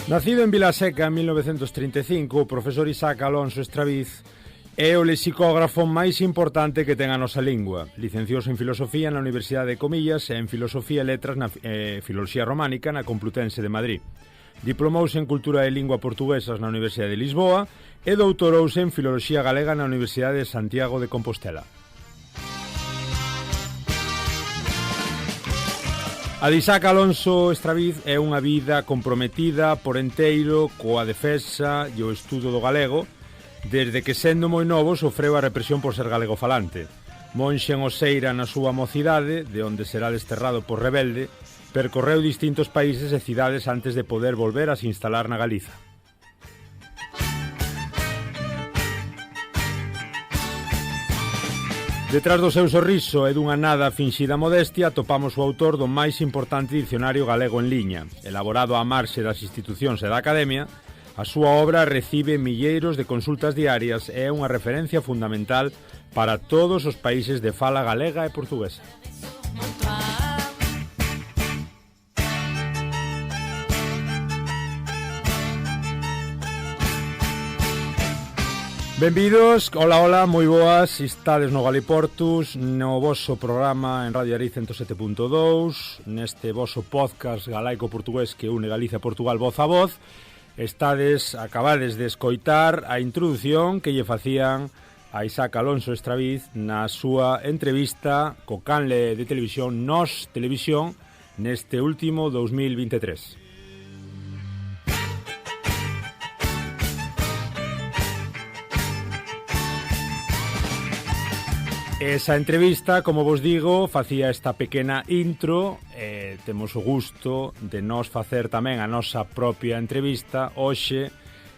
Nacido en Vilaseca en 1935, o profesor Isaac Alonso Estraviz é o lexicógrafo máis importante que ten a nosa lingua. Licenciouse en Filosofía na Universidade de Comillas e en Filosofía e Letras na Filoloxía Románica na Complutense de Madrid. Diplomouse en Cultura e Lingua Portuguesas na Universidade de Lisboa e doutorouse en Filoloxía Galega na Universidade de Santiago de Compostela. A de Isaac Alonso Estraviz é unha vida comprometida por enteiro coa defensa e o estudo do galego, desde que sendo moi novo sofreu a represión por ser galego falante. Monxe en Oseira na súa mocidade, de onde será desterrado por rebelde, percorreu distintos países e cidades antes de poder volver a se instalar na Galiza. Detrás do seu sorriso e dunha nada finxida modestia atopamos o autor do máis importante dicionario galego en liña. Elaborado á marxe das institucións e da academia, a súa obra recibe milleiros de consultas diarias e é unha referencia fundamental para todos os países de fala galega e portuguesa. Benvidos, hola, moi boas, estades no Galiportus, no voso programa en Radio Ariz 107.2, neste voso podcast galaico-portugués que une Galicia e Portugal voz a voz. Acabades de escoitar a introdución que lle facían a Isaac Alonso Estraviz na súa entrevista co canle de televisión Nós Televisión neste último 2023. Esa entrevista, como vos digo, facía esta pequena intro. Temos o gusto de nos facer tamén a nosa propia entrevista. Hoxe,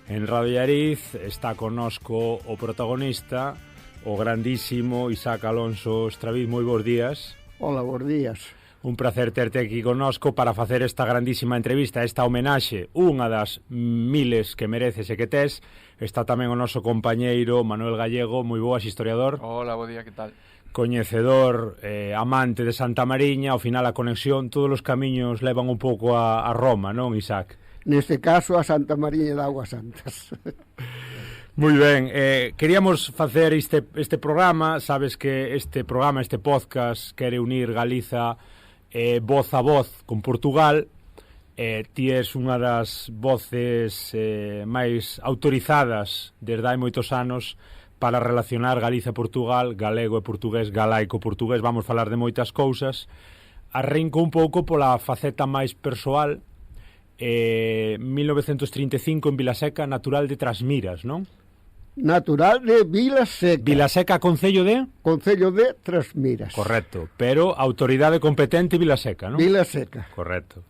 en Radio Ariz, está connosco o protagonista, o grandísimo Isaac Alonso Estraviz. Moi bons días. Hola, bons días. Un placer terte aquí connosco para facer esta grandísima entrevista, esta homenaxe, unha das miles que mereces e que tes. Está tamén o noso compañeiro Manuel Gallego, moi boas, historiador. Hola, bo día, que tal? Coñecedor, amante de Santa Mariña. Ao final a conexión, todos os camiños levan un pouco a Roma, non, Isaac? Neste caso a Santa Mariña de Aguas Santas. Moi ben, queríamos facer este programa. Sabes que este programa, este podcast, quere unir Galiza voz a voz con Portugal. Ti és unha das voces máis autorizadas desde hai moitos anos para relacionar Galiza e Portugal, galego e portugués, galaico-portugués. Vamos falar de moitas cousas. Arrinco un pouco pola faceta máis persoal. 1935 en Vilaseca, natural de Trasmiras, non? Natural de Vilaseca. Vilaseca, concello de? Concello de Trasmiras. Correcto, pero autoridade competente Vilaseca, non? Vilaseca. Correcto.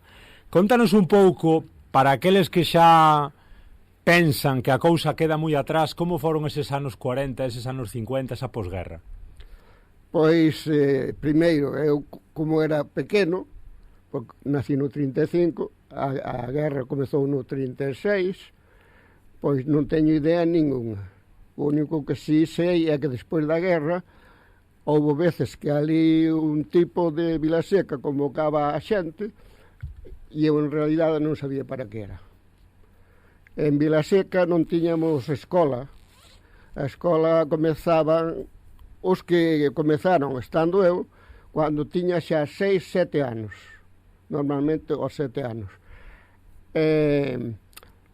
Contanos un pouco, para aqueles que xa pensan que a cousa queda moi atrás, como foron eses anos 40, eses anos 50, esa posguerra? Pois, primeiro, eu como era pequeno, porque nací no 35, a guerra comezou no 36, pois non teño idea ninguna. O único que sí sei é que despois da guerra houve veces que ali un tipo de Vilaseca convocaba a xente e eu en realidade non sabía para que era. En Vilaseca non tiñamos escola. A escola comezaban os que comezaron estando eu cando tiña xa 6, 7 anos. Normalmente aos 7 anos.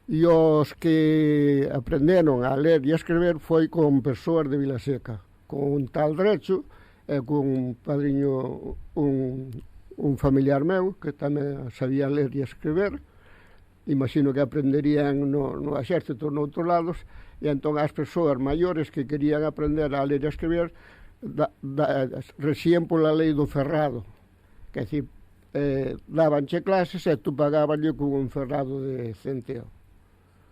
E os que aprenderon a ler e a escrever foi con persoas de Vilaseca, con un tal Drecho e con un padriño, un familiar meu que tamén sabía ler e escrever. Imagino que aprenderían no exército noutros lados, e entón as persoas maiores que querían aprender a ler e a escrever rexían pola lei do ferrado, que é dicir, dabanche clases e tú pagabanlle con un ferrado de centeo.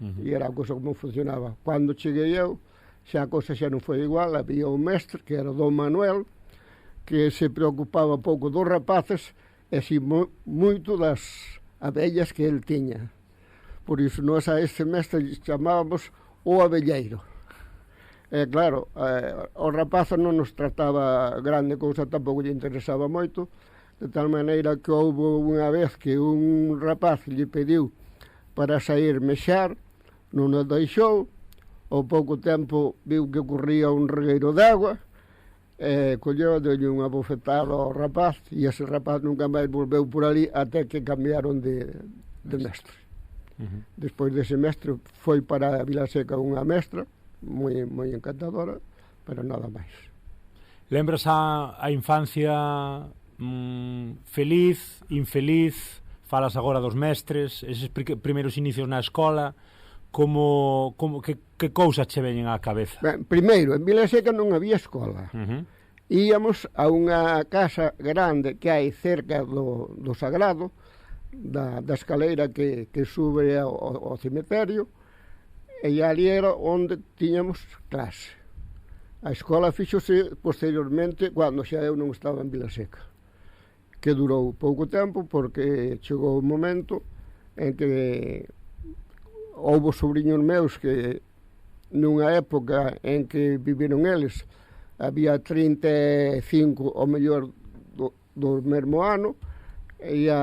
E era a cousa como funcionaba. Cando cheguei eu, xa a cousa xa non foi igual. Había un mestre que era Don Manuel, que se preocupaba pouco dos rapaces e si moito das abellas que el tiña. Por iso nós a ese mestre chamábamos o abelleiro. E claro, os rapaces non nos trataba grande cousa, tampouco lle interesaba moito, de tal maneira que houve unha vez que un rapaz lle pediu para sair mexar, non nos deixou. Ao pouco tempo viu que corría un regueiro de agua, colleu, deulle unha bofetada ao rapaz, e ese rapaz nunca máis volveu por ali até que cambiaron de mestre. Despois dese mestre foi para Vilaseca unha mestra moi encantadora, pero nada máis. Lembras a infancia feliz, infeliz? Falas agora dos mestres, eses primeiros inicios na escola, que cousas che veñen á cabeza? Ben, primeiro, en Vilaseca non había escola. Íamos a unha casa grande que hai cerca do Sagrado, da escaleira que sube ao cemiterio, e ali era onde tiñamos clase. A escola fixose posteriormente cando xa eu non estaba en Vilaseca, que durou pouco tempo porque chegou o momento en que houve sobriños meus que nunha época en que viviron eles había 35 ao mellor do mesmo ano, e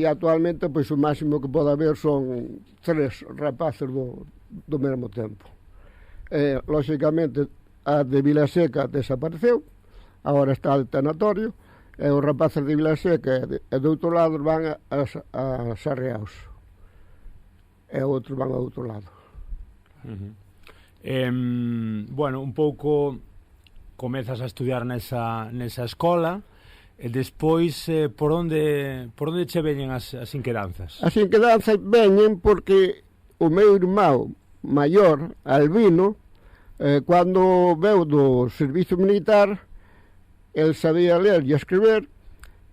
actualmente pois o máximo que pode haber son 3 rapaces do mesmo tempo. Lóxicamente a de Vilaseca desapareceu, agora está el tanatorio, e os rapaces de Vilaseca e do outro lado van a Sarreaos, e outros van ao outro lado. Bueno, un pouco comezas a estudiar nesa escola, e despois por onde che veñen as inquedanzas? As inquedanzas veñen porque o meu irmão maior, Albino, cando veu do servizo militar, el sabía ler e escrever,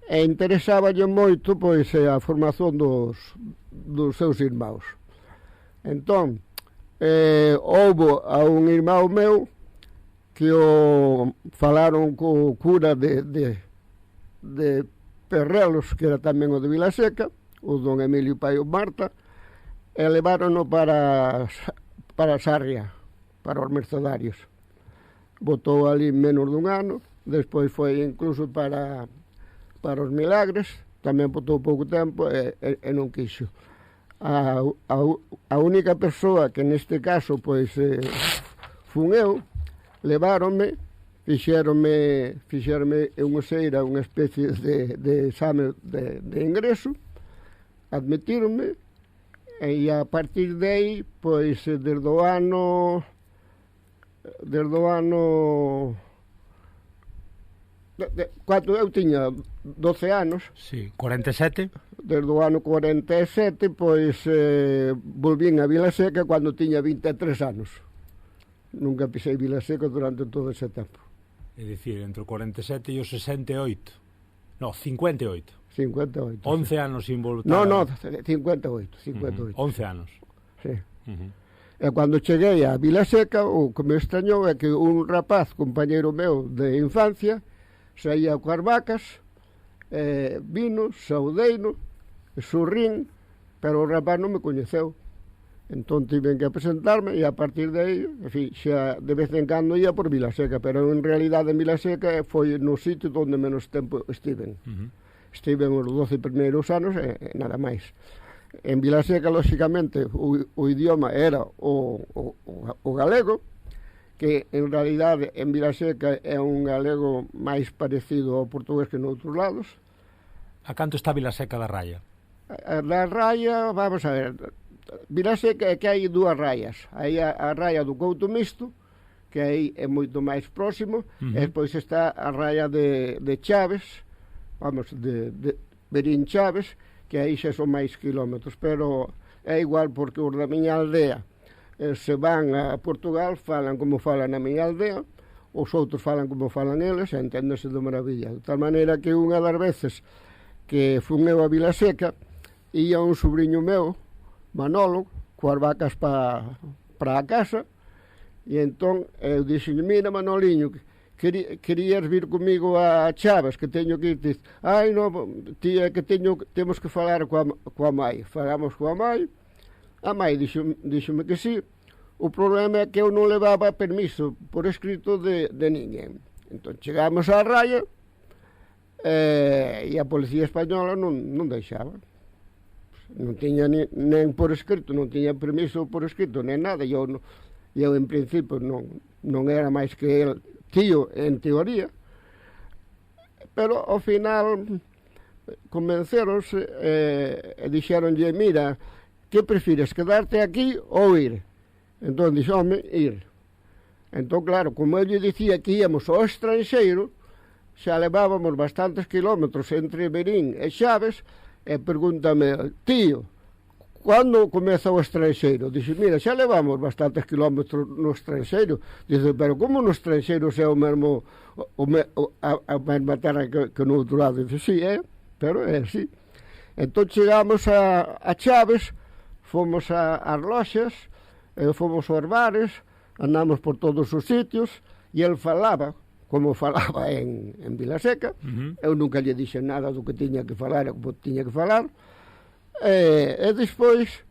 e interesáballe moito pois a formación dos seus irmãos. Entón, houve a un irmão meu que o falaron co cura de Perrelos, que era tamén o de Vilaseca, o don Emilio Paio Marta, e levárono para Sarria, para os mercedarios. Botou ali menos dun ano, despois foi incluso para os Milagres, tamén botou pouco tempo e non quixo. A única persoa que neste caso pois fun eu, leváronme, fixeronme unha seira, unha especie de exame de ingreso, admitíronme, e a partir de aí, pois, desde o ano cando eu tiña 12 anos, sí, 47, desde o ano 47, pois, volvín a Vilaseca cando tiña 23 anos. Nunca pisei Vilaseca durante todo ese tempo. É dicir, entre o 47 e o 68. No, 58. 58. 11 anos sin voltar. No, 58. 11 anos. Sí. E cando cheguei a Vilaseca, o que me extrañou é que un rapaz, compañeiro meu de infancia, saía coas vacas, vino, saudeino, sorrín, pero o rapaz non me coñeceu. Entón tiven que presentarme, e a partir de aí, en fin, xa de vez en cando ia por Vilaseca, pero en realidade en Vilaseca foi no sitio onde menos tempo estiven. Estiven os 12 primeiros anos e nada máis. En Vilaseca, lóxicamente, o idioma era o galego, que en realidade en Vilaseca é un galego máis parecido ao portugués que noutros lados. A canto está Vilaseca da Raya? Da Raya, vamos a ver, Vilaseca é que hai dúas raias. Hai a raya do Couto Misto, que aí é moito máis próximo, e depois está a raya de Chaves, vamos, de Berín Chaves, que aí xa son máis kilómetros, pero é igual porque os da miña aldea se van a Portugal, falan como falan na miña aldea, os outros falan como falan eles, e enténdese de maravilla. De tal maneira que unha das veces que fun eu a Vilaseca, ia un sobrinho meu, Manolo, coas vacas para a casa, e entón eu dixen, mira Manoliño, querías vir comigo a Chaves, que teño que ir. Dice, ai non, tía, que temos que falar coa mãe. Falamos coa mãe, a mãe díxome que sí. O problema é que eu non levaba permiso por escrito de ninguén. Entón chegamos á raya e a Policía Española non deixaba. non tiña nen por escrito, non tiña permiso por escrito, nen nada. Eu en principio non era máis que el tío en teoría, pero ao final convenceronse e dixeronlle, mira, que prefires, quedarte aquí ou ir? Entón dixo, home, ir. Entón, claro, como eu lle dicía que íamos ao estranxeiro, xa levábamos bastantes kilómetros entre Verín e Chaves, e pregúntame, tío, cando comeza o estranxeiro? Dixe, mira, xa levamos bastantes kilómetros no estranxeiro. Dice, pero como no estranxeiro xa o mesmo a mesma terra que no outro lado? Dice, sí, pero é así. Entón chegamos a Chaves, fomos ás loxas, fomos aos bares, andamos por todos os sitios, e el falaba, como falaba en Vilaseca. Eu nunca lle dixe nada do que tiña que falar, como tiña que falar, e despois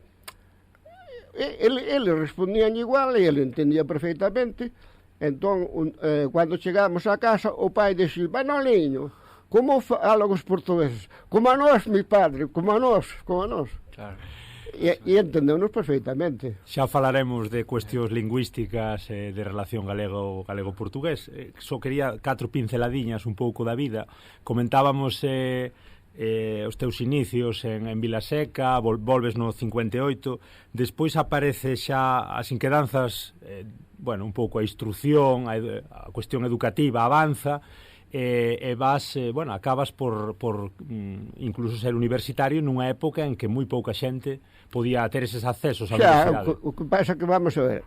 ele respondían igual e ele entendía perfectamente. Entón, cando chegamos a casa, o pai dixo, Manoliño, como falan os portugueses? Como a nós, mi padre, como a nós. Claro. E entendeu-nos perfectamente. Xa falaremos de cuestións lingüísticas de relación galego-portugués. Só quería 4 pinceladiñas un pouco da vida. Comentábamos os teus inicios en Vilaseca, volves no 58, despois aparece xa as inquedanzas, un pouco a instrucción, a cuestión educativa avanza, e vas, acabas por incluso ser universitario nunha época en que moi pouca xente podía ter eses accesos á universidade. O que pasa que, vamos a ver,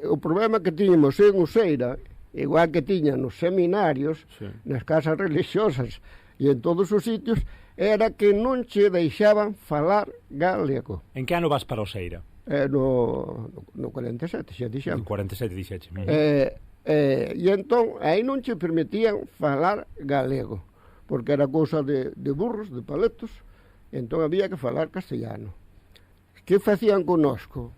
o problema que tiñamos en Useira, igual que tiñan nos seminarios, sí, nas casas religiosas e en todos os sitios, era que non che deixaban falar galego. En que ano vas para Useira? No 47, xa dixemos. No 47, dixeche. E entón, aí non che permitían falar galego, porque era cousa de burros, de paletos, e entón había que falar castellano. Que facían connosco?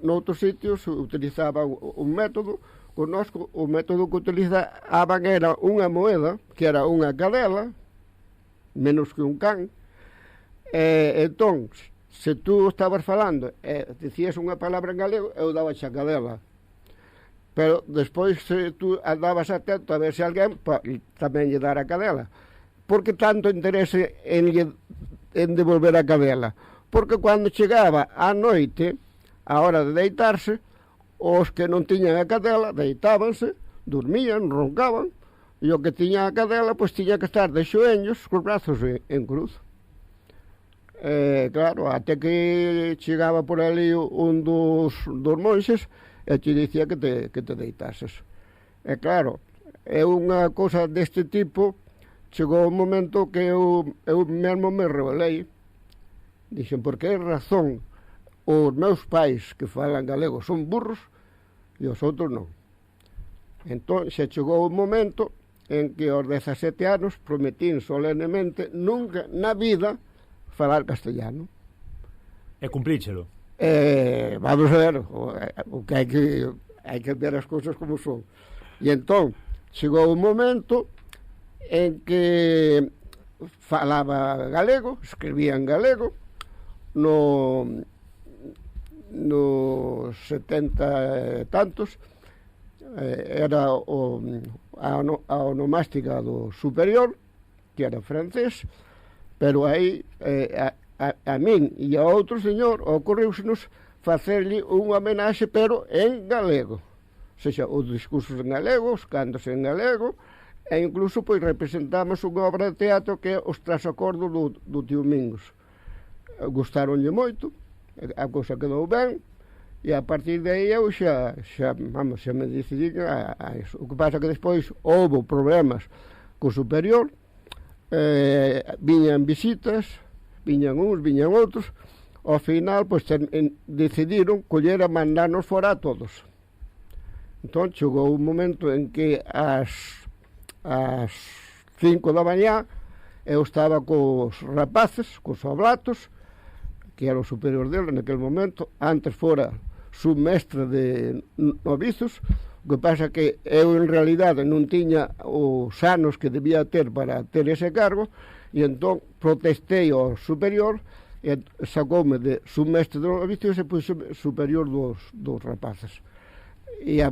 Noutros sitios utilizaban un método, connosco o método que utilizaban era unha moeda, que era unha cadela, menos que un can, entón, se tú estabas falando e dicías unha palabra en galego, eu daba xa cadela. Pero despois tú andabas atento a ver se alguén tamén lle dara a cadela. Por que tanto interese en devolver a cadela? Porque cando chegaba a noite, a hora de deitarse, os que non tiñan a cadela deitábanse, dormían, roncaban, e o que tiña a cadela, pois tiña que estar de xoeños, cos brazos en cruz. Claro, até que chegaba por ali un dos monxes, e te dicía que te deitases. E claro, é unha cousa deste tipo, chegou un momento que eu mesmo me rebelei. Dixen, por que razón os meus pais que falan galego son burros e os outros non? Entón, se chegou un momento en que aos 17 anos prometín solenemente nunca na vida falar castellano. E cumpríchelo? Vamos a ver, o que hai que ver as cousas como son. E entón, chegou un momento en que falaba galego, escribía en galego, nos 70 e tantos, era a onomástica do superior, que era francés, pero aí a min e a outro señor ocorreusenos facerlle unha homenaxe, pero en galego. O sea, os discursos en galego, os cantos en galego, e incluso pois representamos unha obra de teatro que é Os Trasacordos do Tío Mingos. Gustaronlle moito, a cousa quedou ben, e a partir de aí eu xa me decidí a eso. O que pasa que despois houve problemas co superior, viñan visitas, viñan uns, viñan outros, ao final pois decidiron coller a mandarnos fora a todos. Entón chegou un momento en que ás 5 da mañá eu estaba cos rapaces, cos oblatos, que era o superior dele naquele momento, antes fora submestre de novizos. O que pasa que eu en realidade non tiña os anos que debía ter para ter ese cargo, e entón protestei ao superior e sacoume de submestre do novicio e se puxo superior dos rapaces. E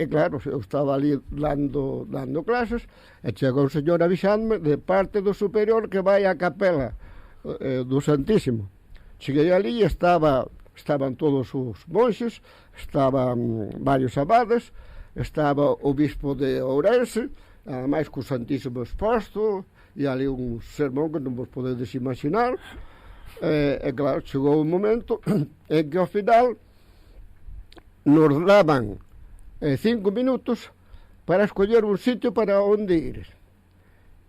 claro, eu estaba ali dando clases e chegou un señor avisándome de parte do superior que vai á capela do Santísimo. Cheguei ali e estaban todos os monxes, estaban varios abades, estaba o bispo de Ourense, ademais co Santísimo exposto, e ali un sermón que non vos podedes imaginar. E claro, chegou un momento en que ao final nos daban 5 minutos para escoller un sitio para onde ir,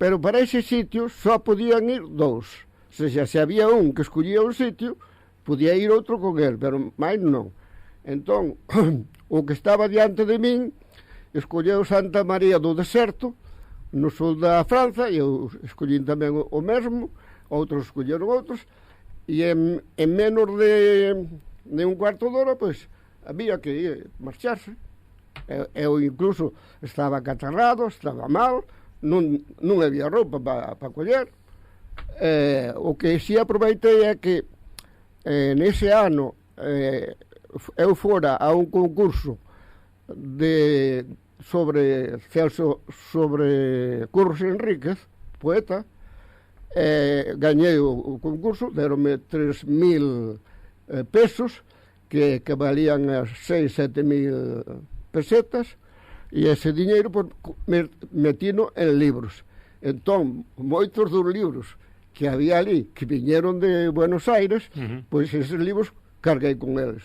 pero para ese sitio só podían ir 2, ou seja, se había un que escollía un sitio podía ir outro con el, pero máis non. Entón, o que estaba diante de min escolleu Santa María do Deserto no sul da França, e eu escollín tamén o mesmo, outros escolleron outros, e en menos de un cuarto de hora, pois, había que marcharse. Eu incluso estaba catarrado, estaba mal, non había roupa para coller. O que si aproveitei é que nese ano eu fora a un concurso sobre Curros Enríquez, poeta, gañei o concurso, deronme 3.000 pesos, que valían as 6.000, 7.000 pesetas, e ese diñeiro metino en libros. Entón, moitos dos libros que había ali, que viñeron de Buenos Aires, pois eses libros carguei con eles.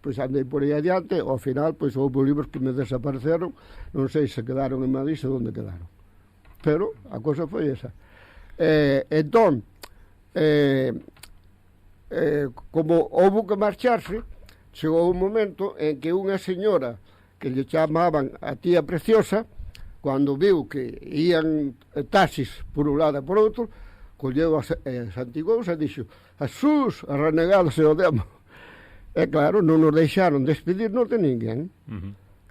Pois andei por aí adiante, ao final, pois houve libros que me desapareceron, non sei se quedaron en Madrid, se onde quedaron. Pero a cousa foi esa. Entón, como houve que marcharse, chegou un momento en que unha señora que lle chamaban a tía Preciosa, cando viu que ían taxis por un lado e por outro, colleu a Santigous e dixo: "Jesús, a renegado se o demo". E claro, non nos deixaron despedirnos de ninguén.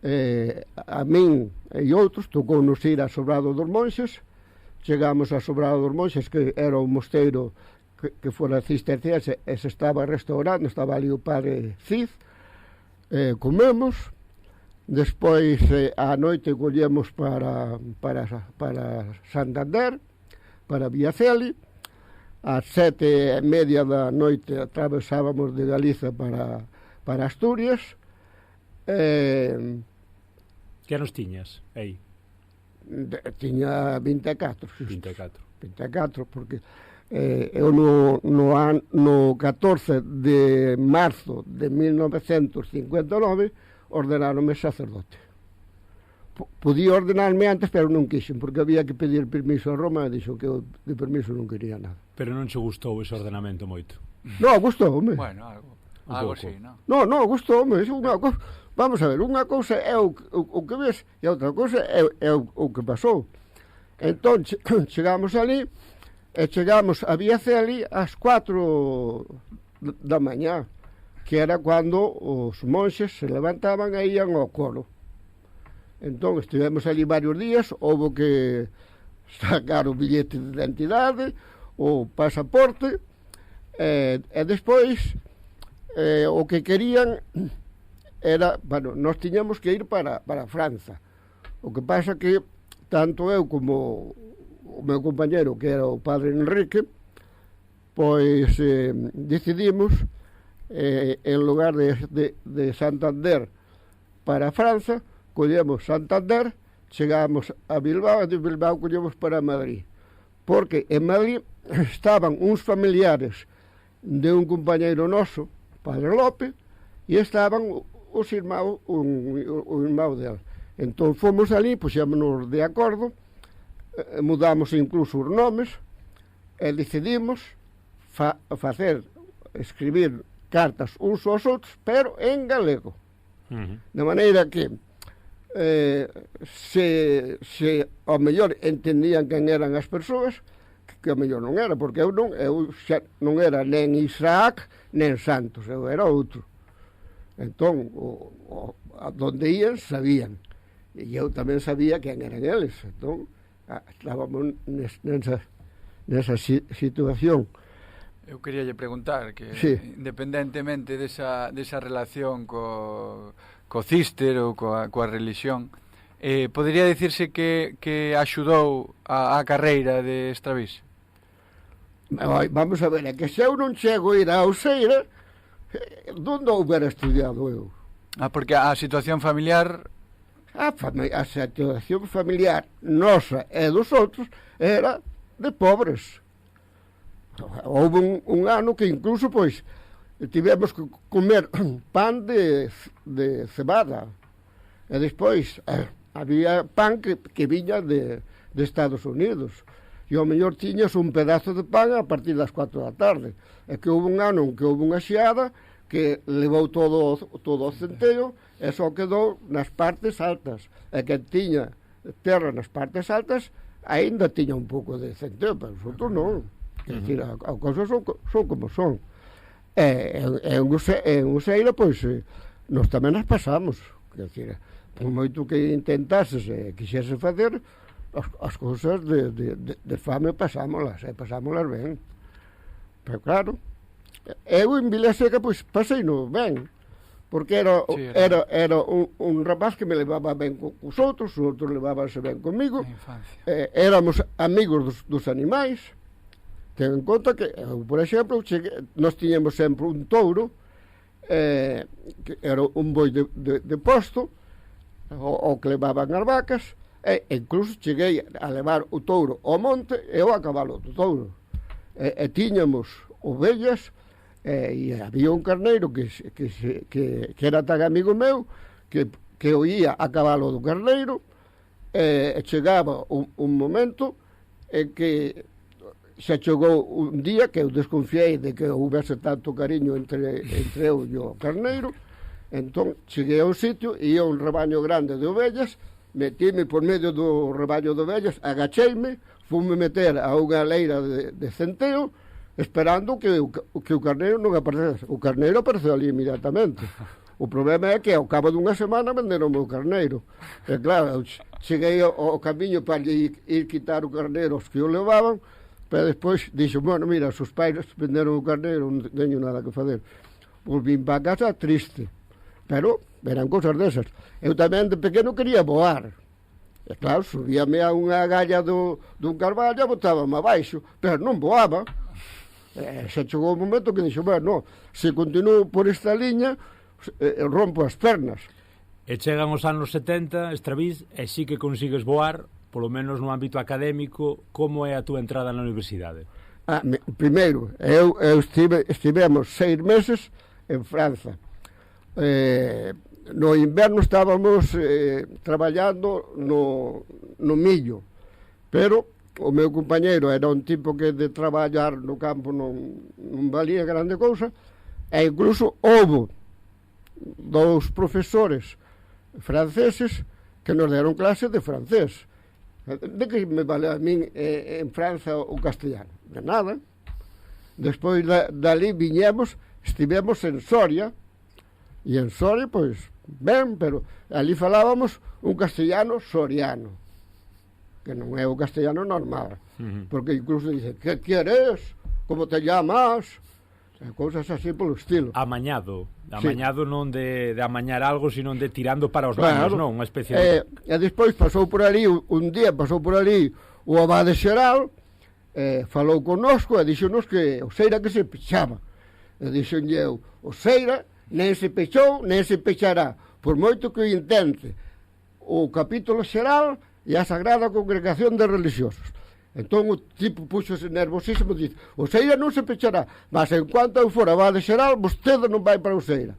A min e outros tocounos ir a Sobrado dos Monxes. Chegamos a Sobrado dos Monxes, que era un mosteiro que fora cisterciense, e se estaba restaurando, estaba ali o padre Cid. Comemos, despois á noite collemos para Santander, para Viaceli. Ás 7:30 da noite atravesábamos de Galiza para Asturias. Que anos tiñas aí? Tiña 24. 24, porque eu no 14 de marzo de 1959 ordenáronme sacerdote. Podía ordenarme antes, pero non quixen, porque había que pedir permiso a Roma, e dixo que eu de permiso non quería nada. Pero non che gustou ese ordenamento moito? Non, gustoume. Bueno, algo así, non? Non, gustoume. Vamos a ver, unha cousa é o que ves, e outra cousa é o que pasou. Entón, chegamos ali, e chegamos a Viaceli ás 4 da mañá, que era cando os monxes se levantaban e ían ao coro. Entón, estivemos ali varios días, houve que sacar o billete de identidade, o pasaporte, e despois o que querían era, bueno, nós tiñamos que ir para França. O que pasa que tanto eu como o meu compañero, que era o padre Enrique, pois decidimos, en lugar de Santander para França, collemos Santander, chegamos a Bilbao, e de Bilbao collemos para Madrid, porque en Madrid estaban uns familiares de un compañeiro noso, padre López, e estaban os irmãos, o irmão dele. Entón fomos ali, puxémonos de acordo, mudamos incluso os nomes, e decidimos escribir cartas uns aos outros, pero en galego. De maneira que se ao mellor entendían quen eran as persoas, que ao mellor non era, porque eu xa non era nen Isaac nen Santos, eu era outro. Entón, donde ían sabían, e eu tamén sabía quen eran eles. Entón, estábamos nesa situación. Eu quería lle preguntar que Sí. independentemente desa relación co Cister ou coa religión, podería dicirse que axudou a carreira de Stravís? Vamos a ver, é que se eu non chego a ir a Useira, onde houbera estudiado eu? Porque a situación familiar... A situación familiar nosa e dos outros era de pobres. Houve un ano que incluso, pois, tivemos que comer pan de cebada. E despois había pan que viña de Estados Unidos. E ao mellor tiñas un pedazo de pan a partir das 4 da tarde. É que houve un ano en que houve unha xeada que levou todo o centeo e só quedou nas partes altas. E que tiña terra nas partes altas aínda tiña un pouco de centeo, pero os outros non. Quer dizer, as cousas son como son. En Useira, pois, nós tamén as pasamos. Quer dizer, por moito que intentases e quixese facer, as cousas de fame pasámolas ben. Pero claro, eu en Vilaseca, pois, paseino ben, porque era un rapaz que me levaba ben cos outros, os outros levábanse ben comigo, éramos amigos dos animais. Ten en conta que, por exemplo, nós tiñamos sempre un touro, que era un boi de posto, o que levaban as vacas, e incluso cheguei a levar o touro ao monte e eu a cabalo do touro. E tiñamos ovellas, e había un carneiro que era tan amigo meu que eu ia a cabalo do carneiro, e chegaba un momento en que se chegou un día que eu desconfiei de que houvese tanto cariño entre eu e o carneiro. Entón cheguei a un sitio e ia un rebaño grande de ovellas, metíme por medio do rebaño de ovellas, agacheime, fume meter a unha leira de centeo, esperando que o carneiro non aparecese. O carneiro apareceu ali inmediatamente. O problema é que ao cabo dunha semana venderon o meu carneiro. E claro, cheguei ao camiño para ir quitar o carneiro aos que o levaban, pero despois dixo, bueno, mira, os pais venderon o carneiro, non teño nada que fazer. Volvín para casa triste, pero eran cousas desas. Eu tamén de pequeno quería voar. E claro, subíame a unha galla dun carballo, botábame abaixo, pero non voaba. Se chegou o momento que dixo, bueno, se continuo por esta liña, rompo as pernas. E chegan os anos 70, Stravís, e sí que consigues voar, polo menos no ámbito académico. Como é a túa entrada na universidade? Primeiro, eu estivemos 6 meses en França. No inverno estábamos traballando no millo, pero o meu compañeiro era un tipo que de traballar no campo non valía grande cousa, e incluso houve 2 profesores franceses que nos deron clase de francés. De que me vale a min en França o castellano? De nada. Despois dali viñemos, estivemos en Soria, e en Soria, pois, ben, pero ali falábamos un castellano soriano, que non é o castellano normal, porque incluso dice, que queres? Como te llamas? Cousas así polo estilo. Amañado non de amañar algo, sino de tirando para os baños, non? Unha especie de... E despois pasou por ali, un día pasou por ali o abade xeral, falou connosco e dixonos que o Seira que se pechaba. E dixonlle eu, o Seira nen se pechou, nen se pechará, por moito que o intente o capítulo xeral e a Sagrada Congregación de Religiosos. Entón o tipo puxose nervosísimo e dice, o Seira non se pechará, mas en cuanto eu for abade xeral, vostede non vai para o Seira.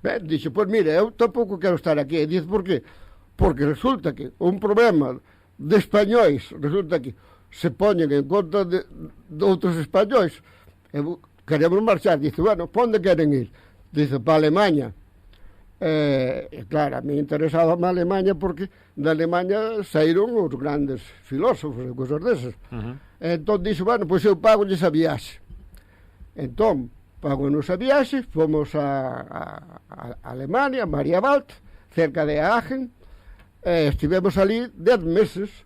Ben, dixe, pois mire, eu tampouco quero estar aquí. E dice, por qué? Porque resulta que un problema de españois, resulta que se poñen en conta de outros españois, e queremos marchar. Dice, bueno, pa onde queren ir? Dice, pa Alemanha. Claro, a mí interesaba a Alemanha porque da Alemanha saíron os grandes filósofos e cousas desas. Entón dixo, bueno, pois eu pago esa viaxe. Entón, pago esa viaxe, fomos a Alemania, a Maria Wald, cerca de Aachen, estivemos ali 10 meses.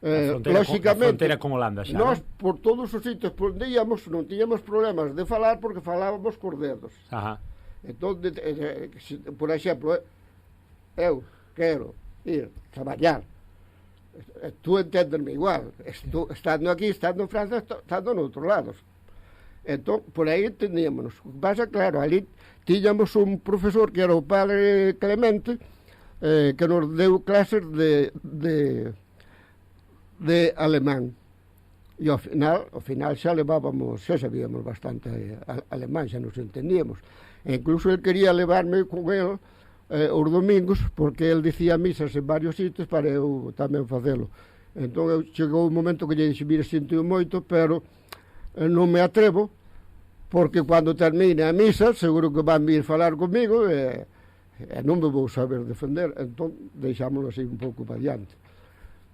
A fronteira con Holanda xa, nós, por todos os sitios por onde íamos, non tiñamos problemas de falar porque falábamos cos dedos. Ajá. Entón, por exemplo, eu quero ir traballar, tú entenderme igual, estando aquí, estando en Francia, estando noutros lados. Entón, por aí entendíamos. O que pasa, claro, ali tiñamos un profesor que era o padre Clemente, que nos deu clases de alemán, e ao final xa levábamos, xa sabíamos bastante alemán, xa nos entendíamos, e incluso el quería levarme con el os domingos, porque el dicía misas en varios sitios para eu tamén facelo. Entón chegou un momento que lle dixo, mira, sinto moito, pero non me atrevo, porque cando termine a misa seguro que van vir falar comigo e non me vou saber defender. Entón deixámoslo así un pouco para diante.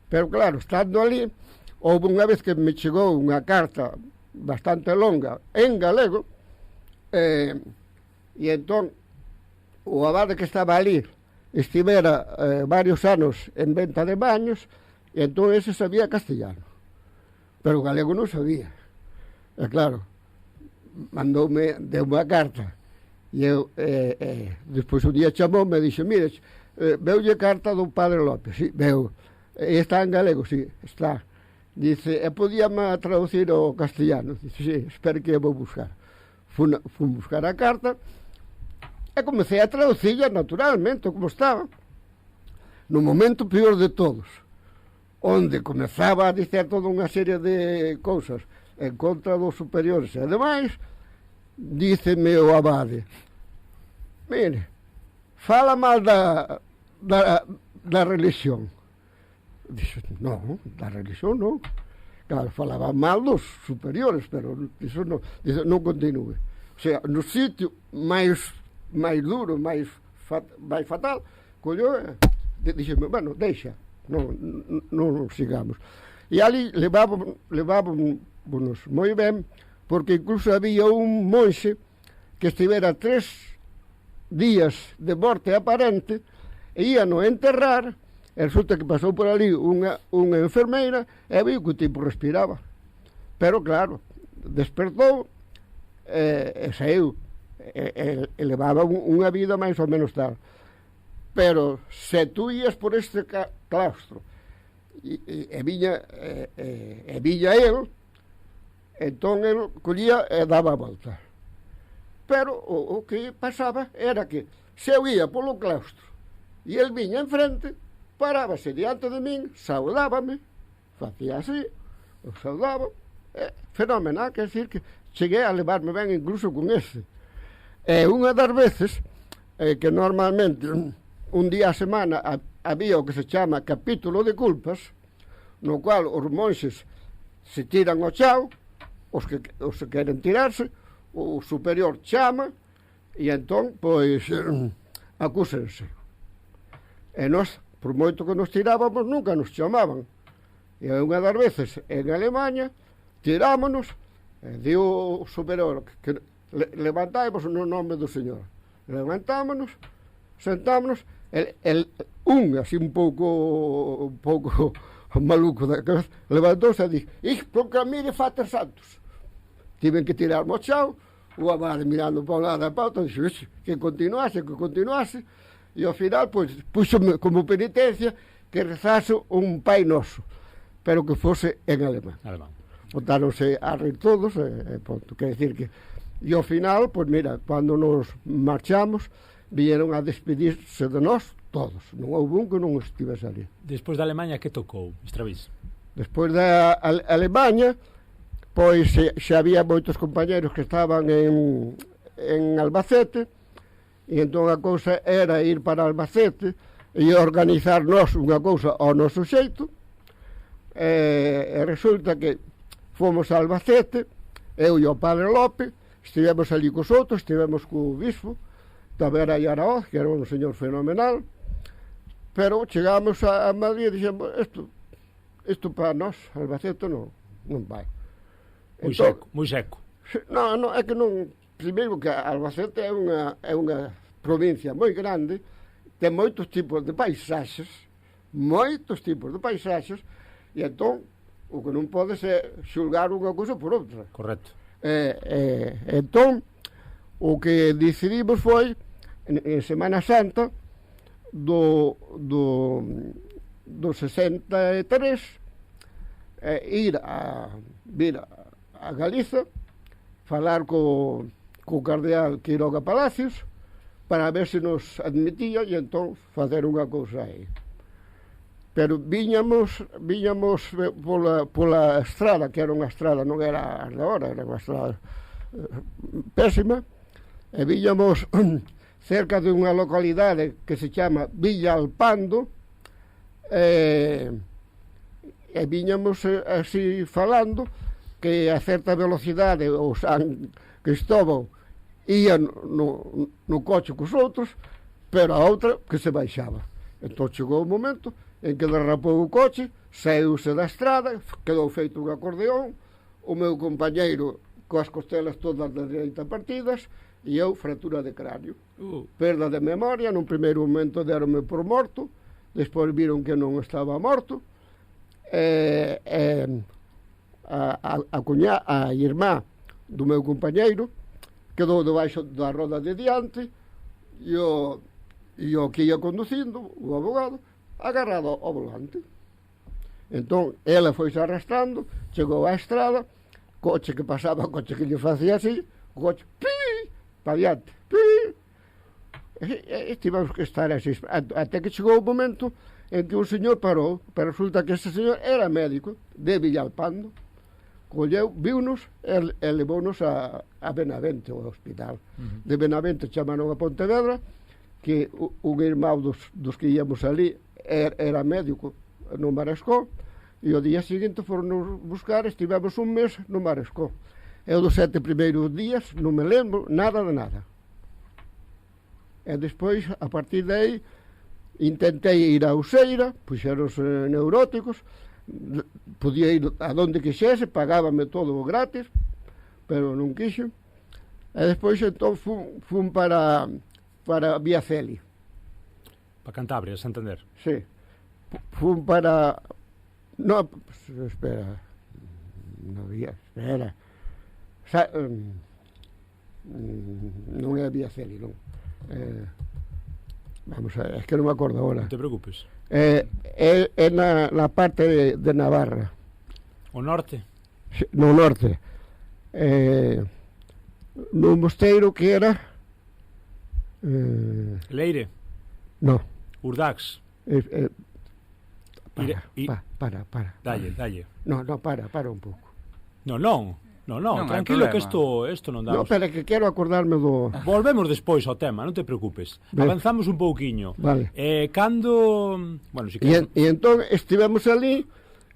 Pero claro, estando ali, houve unha vez que me chegou unha carta bastante longa en galego, e entón o abade que estaba ali estivera varios anos en venta de baños, e entón ese sabía castellano, pero o galego non sabía. E claro, deu unha carta, e eu despois un día chamoume e dixo, mire, veulle carta do padre López. Sí, veu. Está en galego, sí, está. Dice, podíame traducir ao castellano? Dice, sí, espero que eu vou buscar. Fun buscar a carta e comecei a traducirla naturalmente, como estaba. No momento peor de todos, onde comezaba a dicer toda unha serie de cousas en contra dos superiores e demais, díceme o abade, mire, fala mal da religión. Dixo, non, da religión non. Claro, falaba mal dos superiores, pero iso non, dice, non continúe. O sea, no sitio máis duro, máis fatal, colló, dixeme, bueno, deixa, non sigamos. E ali levábamos moi ben, porque incluso había un monxe que estivera 3 días de morte aparente e íano enterrar. E resulta que pasou por ali unha enfermeira e viu que o tipo respiraba. Pero claro, despertou e saiu. E levaba unha vida máis ou menos tal. Pero se tú ías por este claustro e viña el, entón el collía e daba a volta. Pero o que pasaba era que se eu ia polo claustro e el viña enfrente, parábase diante de min, saudábame, facía así, o saudaba, fenomenal, quer decir que cheguei a levarme ben incluso con ese. E unha das veces, que normalmente un día a semana había o que se chama capítulo de culpas, no cual os monxes se tiran ao chao, os que queren tirarse, o superior chama, e entón, pois, acúsense. E nós, por moito que nos tirábamos, nunca nos chamaban. E unha das veces, en Alemanha, tirámonos, e dio o superior que levantábamos no nome do Señor. Levantámonos, sentámonos, así un pouco maluco da cabeza, levantouse e dixo, ich proclamire Vater Santos. Tiven que tirar o chao, o abade mirando para un lado da pauta, dixo, que continuase, e ao final, pois, puxome como penitencia que rezase un Pai Noso, pero que fose en alemán. Botáronse a rir todos, ponto, quer decir que... E ao final, pois mira, cando nos marchamos, vieron a despedirse de nós todos. Non houve un que non estivese ali. Despois da Alemanha, que tocou, Estravís? Despois da Alemanha, pois xa había moitos compañeros que estaban en Albacete, e entón a cousa era ir para Albacete e organizar nós unha cousa ao noso xeito, e resulta que fomos a Albacete, eu e o padre López, estivemos ali cos outros, estivemos co bispo Tavera e Araoz, que era un señor fenomenal, pero chegamos a Madrid e dixemos, isto para nós, Albacete non vai. Moi seco. Non, é que non, primeiro que Albacete é unha provincia moi grande, ten moitos tipos de paisaxes, E entón, o que non podes é xulgar unha cousa por outra. Correcto. Entón, o que decidimos foi, en Semana Santa, do 63, vir a Galiza, falar co cardeal Quiroga Palacios, para ver se nos admitía e entón facer unha cousa aí. Pero viñamos pola estrada, que era unha estrada, non era a de ahora, era unha estrada pésima, e viñamos cerca de unha localidade que se chama Villa Alpando, e viñamos así falando que a certa velocidade o San Cristóbal ia no coche cos outros, pero a outra que se baixaba. Entón chegou o momento en que derrapou o coche, saíuse da estrada, quedou feito un acordeón, o meu compañeiro coas costelas todas da dereita partidas, e eu fractura de cráneo. Perda de memoria, nun primeiro momento deronme por morto, despois viron que non estaba morto, a irmá do meu compañeiro quedou debaixo da roda de diante, e o que ia conducindo, o abogado, agarrado ao volante. Entón, ela foi se arrastrando, chegou á estrada, coche que pasaba, coche que lle facía así, o coche, pi, para diante, pi. E tivemos que estar así, até que chegou o momento en que un señor parou, pero resulta que ese señor era médico de Villalpando, colleu, viunos e levounos a Benavente, ao hospital. De Benavente chamaron a Pontevedra, que un irmão dos que íamos ali era médico no Marescó, e o día seguinte foron nos buscar, estivemos un mes no Marescó. Eu dos 7 primeiros días non me lembro nada de nada. E despois, a partir de aí, intentei ir a Useira, puxeronse neuróticos, podía ir a donde quixese, pagábame todo gratis, pero non quixo. E despois, entón, fun para Vía Celi. Para Cantabria, Santander. Sí. Fun para... No, espera. Non había... Espera. Non é Vía Celi, non. Vamos a ver, es que non me acordo agora. Non te preocupes. É na parte de Navarra. O norte? No norte. No mosteiro que era... Leire? No. Urdax? Para. Dalle. No, para un pouco. Non, tranquilo que isto non damos. No, pero é que quero acordarme do... Volvemos despois ao tema, non te preocupes. Avanzamos un pouquiño. Vale. Cando... Bueno, si queres... E entón estivemos ali,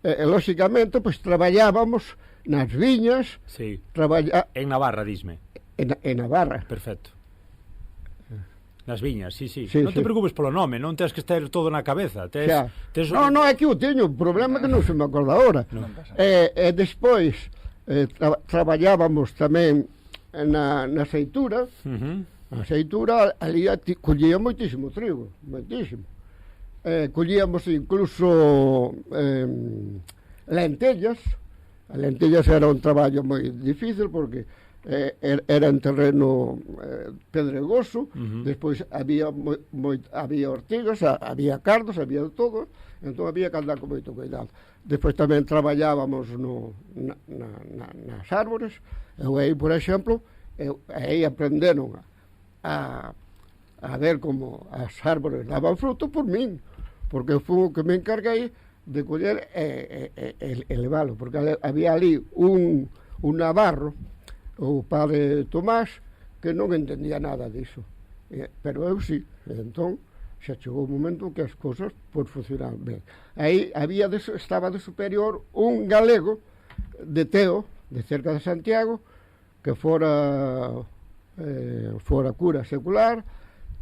lóxicamente, pois traballábamos nas viñas. Sí. En Navarra, disme. En Navarra. Perfecto. Nas viñas, sí. Non sí. te preocupes polo nome, non tens que estar todo na cabeza. Non, é que eu teño un problema que non se me acorda agora. E despois traballábamos tamén na aceitura. A aceitura ali collía moitísimo trigo, moitísimo. Collíamos incluso lentellas. As lentellas era un traballo moi difícil porque era en terreno pedregoso, despois había ortigas, había cardos, había todo, entón había que andar con moito cuidado. Despois tamén traballábamos nas árbores, eu aí, por exemplo, aí aprenderon a ver como as árbores daban fruto por min, porque foi o que me encarguei de coller e leválo, porque había ali un navarro, o padre Tomás, que non entendía nada diso, pero eu sí. Entón xa chegou o momento que as cousas funcionaban ben. Aí estaba de superior un galego de Teo, de cerca de Santiago, que fora cura secular,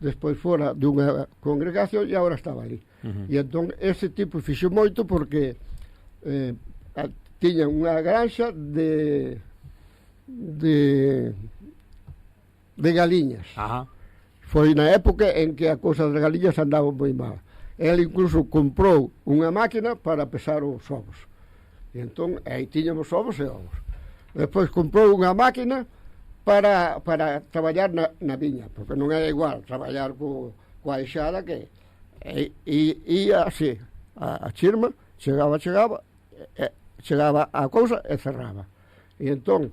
despois fora dunha congregación e agora estaba ali. E entón ese tipo fixo moito porque tiña unha granxa de galiñas. Ajá. Foi na época en que a cousa das galiñas andaba moi mal. Ele incluso comprou unha máquina para pesar os ovos. E entón, aí tiñamos ovos e ovos. Despois comprou unha máquina para traballar na viña, porque non é igual traballar coa eixada que... E así, a chirma chegaba a cousa e cerraba. E entón,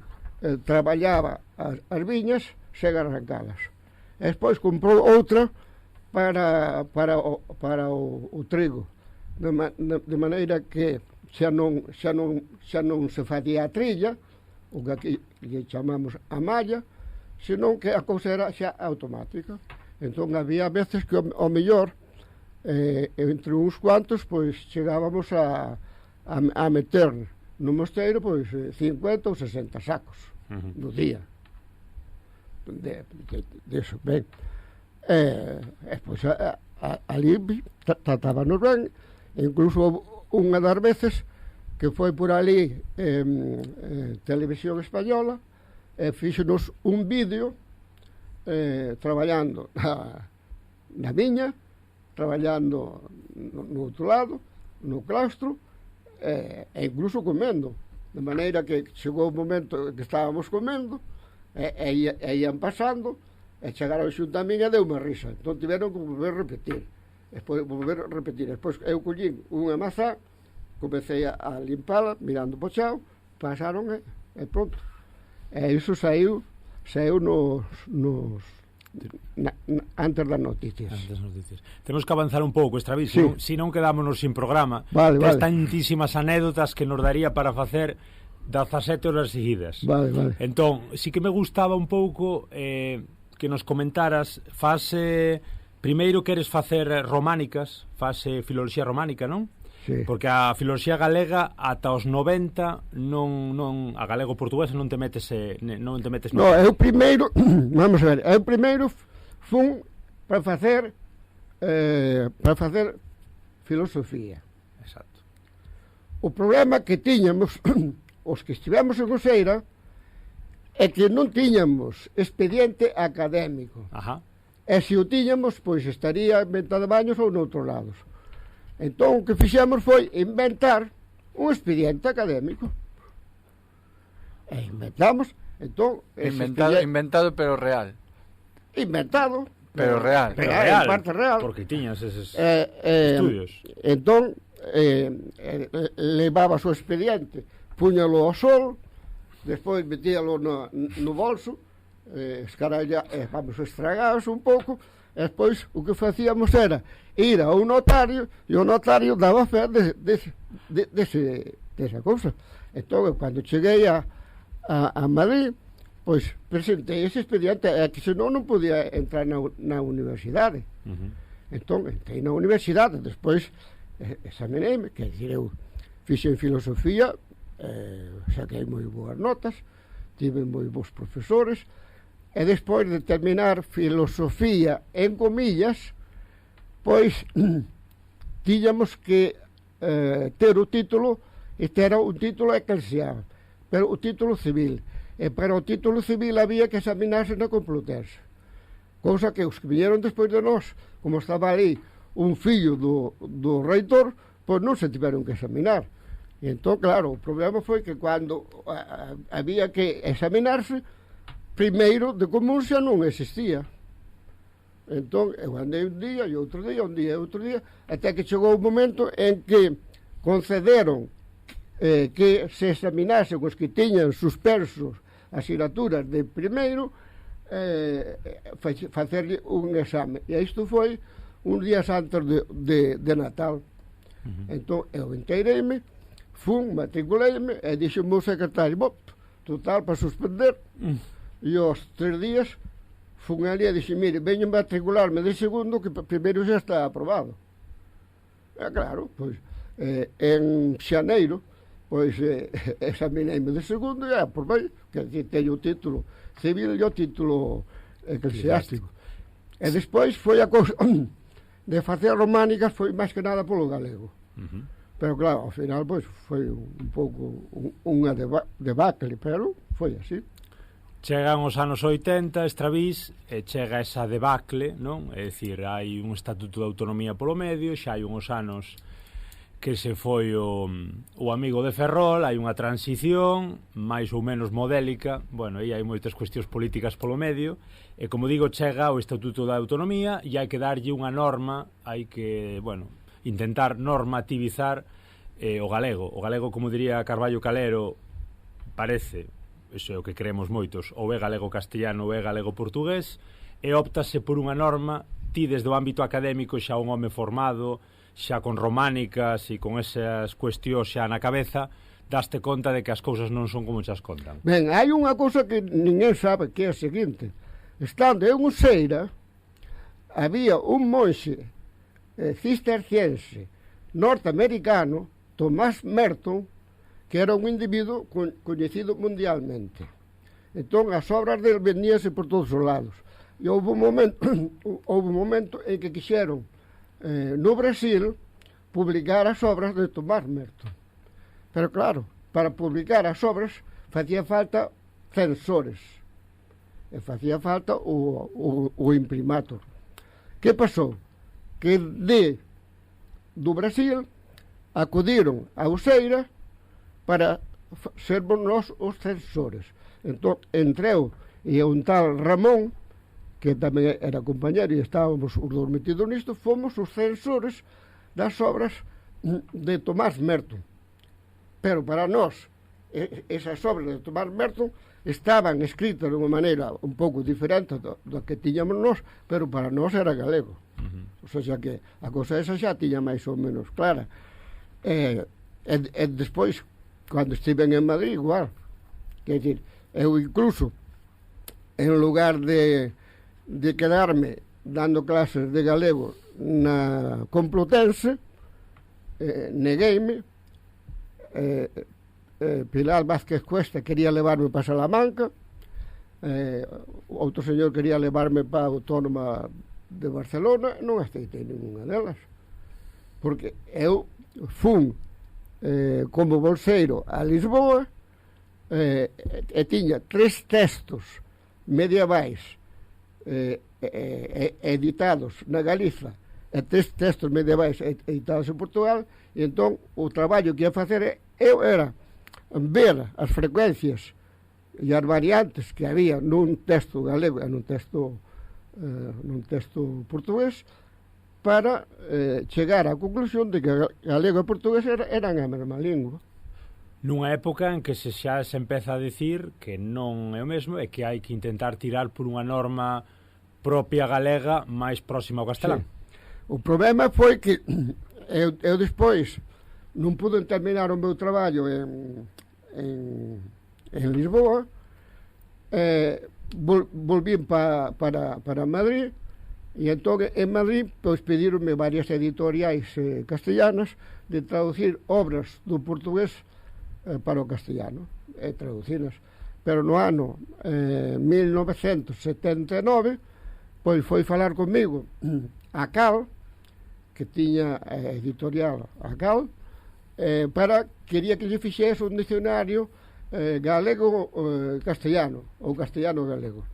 traballaba as viñas sen arrancalas. E despois comprou outra para o trigo, de maneira que xa non se facía a trilla, o que aquí lle chamamos a malla, senón que a cousa era xa automática. Entón había veces que ao mellor entre uns cuantos pois chegábamos a meter no mosteiro pois 50 ou 60 sacos no día de eso, ben. Pois ali tratábanos ben, incluso unha das veces que foi por ali Televisión Española fíxonos un vídeo traballando na viña, traballando no outro lado, no claustro, e incluso comendo, de maneira que chegou o momento que estábamos comendo e ian pasando e chegaron xunto a min e deu unha risa, entón tiveron que volver a repetir. Despois eu collín unha mazá, comecei a limpala mirando po chao, pasaron e pronto. E iso saiu antes das noticias. Temos que avanzar un pouco, Estraviz, sí. Se non quedámonos sin programa. Vale. Tantísimas anécdotas que nos daría para facer 17 horas seguidas. Vale. Entón, sí que me gustaba un pouco que nos comentaras, primeiro queres facer románicas, fase filoloxía románica, non? Sí. Porque a filoloxía galega ata os 90 non a galego-portuguesa non te metes no, eu primeiro vamos a ver, eu primeiro fun para facer filosofía. Exacto. O problema que tiñamos os que estivemos en Oseira é que non tiñamos expediente académico. Ajá. E se o tiñamos, pois estaría en venta de baños ou noutros lados. Entón, o que fixemos foi inventar un expediente académico. E inventamos, entón... Inventado pero real. Inventado. Pero real. En parte real. Porque tiñas eses estudios. Entón, levaba o expediente, puñalo ao sol, despois metíalo no bolso, estragados un pouco, e despois o que facíamos era ir a un notario e o notario daba fe desa cousa. Entón, cando cheguei a Madrid, pois presentei ese expediente, que senón non podía entrar na universidade. Entón, entrei na universidade, despois examineime, que eu fixen filosofía, saquei moi boas notas, tive moi bons profesores, e despois de terminar filosofía en comillas, pois tiñamos que ter o título, este era un título eclesial, pero o título civil, e para o título civil había que examinarse na Complutense, cousa que os que viñeron despois de nós, como estaba ali un fillo do reitor, pois non se tiveron que examinar. E entón, claro, o problema foi que cando había que examinarse, primeiro de común xa non existía. Entón, eu andei un día e outro día, até que chegou o momento en que concederon que se examinasen os que tiñan suspensos asignaturas de primeiro, facerlle un exame. E isto foi uns días antes de Natal. Entón, eu enteireime, fun, matriculeime, e dixo o meu secretario, total, para suspender, e aos 3 días fun ali e dixo, mire, veño matricularme de segundo, que primeiro xa está aprobado. E claro, pois, en xaneiro, pois, examineime de segundo e aprobei, que teño o título civil e o título eclesiástico. E despois foi a cousa de facer románicas, foi máis que nada polo galego. Pero claro, ao final pois foi un pouco unha debacle, pero foi así. Chegan os anos 80, Estrabís, e chega esa debacle, non? É dicir, hai un estatuto de autonomía polo medio, xa hai uns anos que se foi o amigo de Ferrol, hai unha transición máis ou menos modélica, bueno, aí hai moitas cuestións políticas polo medio, e como digo, chega o estatuto da autonomía e hai que darlle unha norma, hai que, bueno, intentar normativizar o galego. O galego, como diría Carballo Calero, parece, iso é o que creemos moitos, ou é galego-castellano ou é galego-portugués, e óptase por unha norma, ti desde o ámbito académico xa un home formado, xa con románicas e con esas cuestións xa na cabeza, daste conta de que as cousas non son como xas contan. Ben, hai unha cousa que ninguén sabe, que é a seguinte. Estando en Useira, había un monxe cisterciense norteamericano, Tomás Merton, que era un individuo coñecido mundialmente. Entón, as obras del vendíanse por todos os lados. E houve un momento en que quixeron, no Brasil, publicar as obras de Tomás Merton. Pero, claro, para publicar as obras facía falta censores. E facía falta o imprimator. Que pasou? Que do Brasil acudiron a Useira para sermos nós os censores. Entón, entre eu e un tal Ramón, que tamén era compañero e estábamos os dos metidos nisto, fomos os censores das obras de Tomás Merton. Pero para nós, esas obras de Tomás Merton estaban escritas de unha maneira un pouco diferente do que tiñamos nós, pero para nós era galego. O sea que a cosa esa xa tiña máis ou menos clara. E despois, cando estiven en Madrid, igual. Quer dizer, eu incluso, en lugar de quedarme dando clases de galego na Complutense, negueime. Pilar Vázquez Cuesta quería levarme para Salamanca, outro señor quería levarme para a Autónoma de Barcelona, non aceitei ninguna delas, porque eu fun como bolseiro a Lisboa e tiña 3 textos medievais editados na Galiza e 3 textos medievais editados en Portugal, e entón o traballo que ia facer eu era ver as frecuencias e as variantes que había nun texto galego e nun texto portugués, para chegar á conclusión de que galego e portugués eran a mesma lingua. Nunha época en que xa se empeza a dicir que non é o mesmo e que hai que intentar tirar por unha norma propia galega máis próxima ao castelán. Sí. O problema foi que eu despois non pude terminar o meu traballo en Lisboa, volvín para Madrid. E entón, en Madrid, pois pedironme varias editoriais castellanas de traducir obras do portugués para o castellano, e traducidas. Pero no ano 1979, pois foi falar comigo a Cal, que tiña a editorial a Cal, quería que lle fixese un dicionario galego-castellano, ou castellano-galego.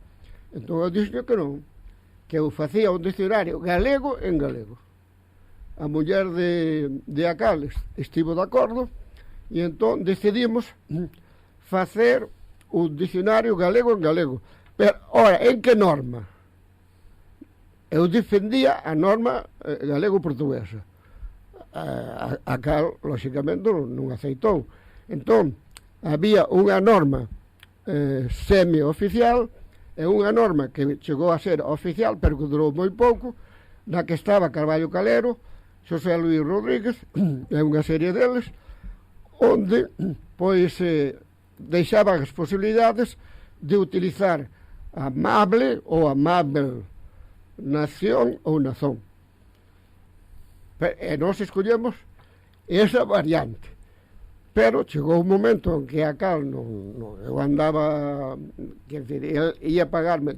Entón eu dixo que non, que eu facía un dicionario galego en galego. A muller de Acal estivo de acordo, e entón decidimos facer un dicionario galego en galego. Pero, ora, en que norma? Eu defendía a norma galego-portuguesa. Acal, lóxicamente, non aceitou. Entón, había unha norma semi-oficial, é unha norma que chegou a ser oficial, pero que durou moi pouco, na que estaba Carballo Calero, Xosé Luís Rodríguez, e unha serie deles, onde, pois, deixaban as posibilidades de utilizar amable ou amable nación ou nazón. E nós escollemos esa variante. Pero chegou un momento en que a Cal eu andaba, quer dizer, ia pagarme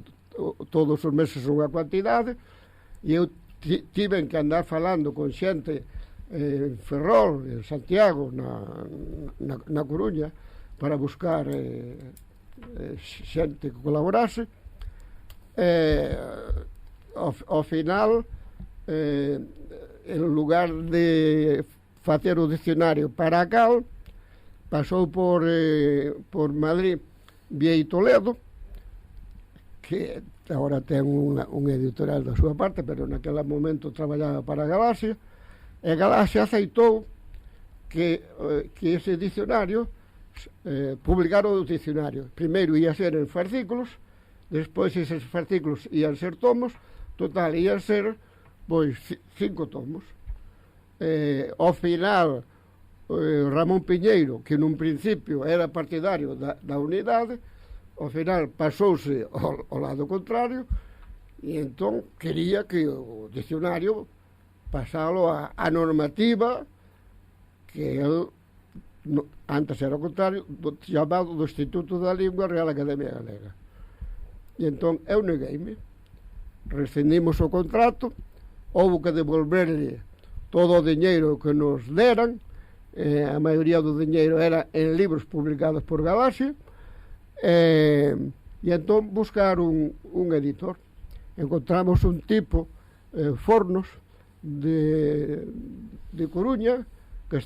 todos os meses unha cuantidade, e eu tiven que andar falando con xente en Ferrol, en Santiago, na Coruña, para buscar xente que colaborase. Ao final, en lugar de facer o dicionario para a Cal, pasou por Madrid vía Toledo, que agora ten un editorial da súa parte, pero naquele momento traballaba para a Galaxia, e Galaxia aceitou que ese dicionario, publicar o dicionario. Primeiro ia ser en fascículos, despois eses fascículos ian ser tomos, total ian ser pois 5 tomos. Ao final, Ramón Piñeiro, que nun principio era partidario da unidade, ao final pasouse ao lado contrario, e entón quería que o dicionario pasalo a normativa que el, antes era o contrario, chamado do Instituto da Lingua Real Academia Galega. E entón eu negueime, rescindimos o contrato, houve que devolverle todo o diñeiro que nos deran, a maioría do diñeiro era en libros publicados por Galaxia, e entón buscar un editor. Encontramos un tipo, Fornos, de Coruña, que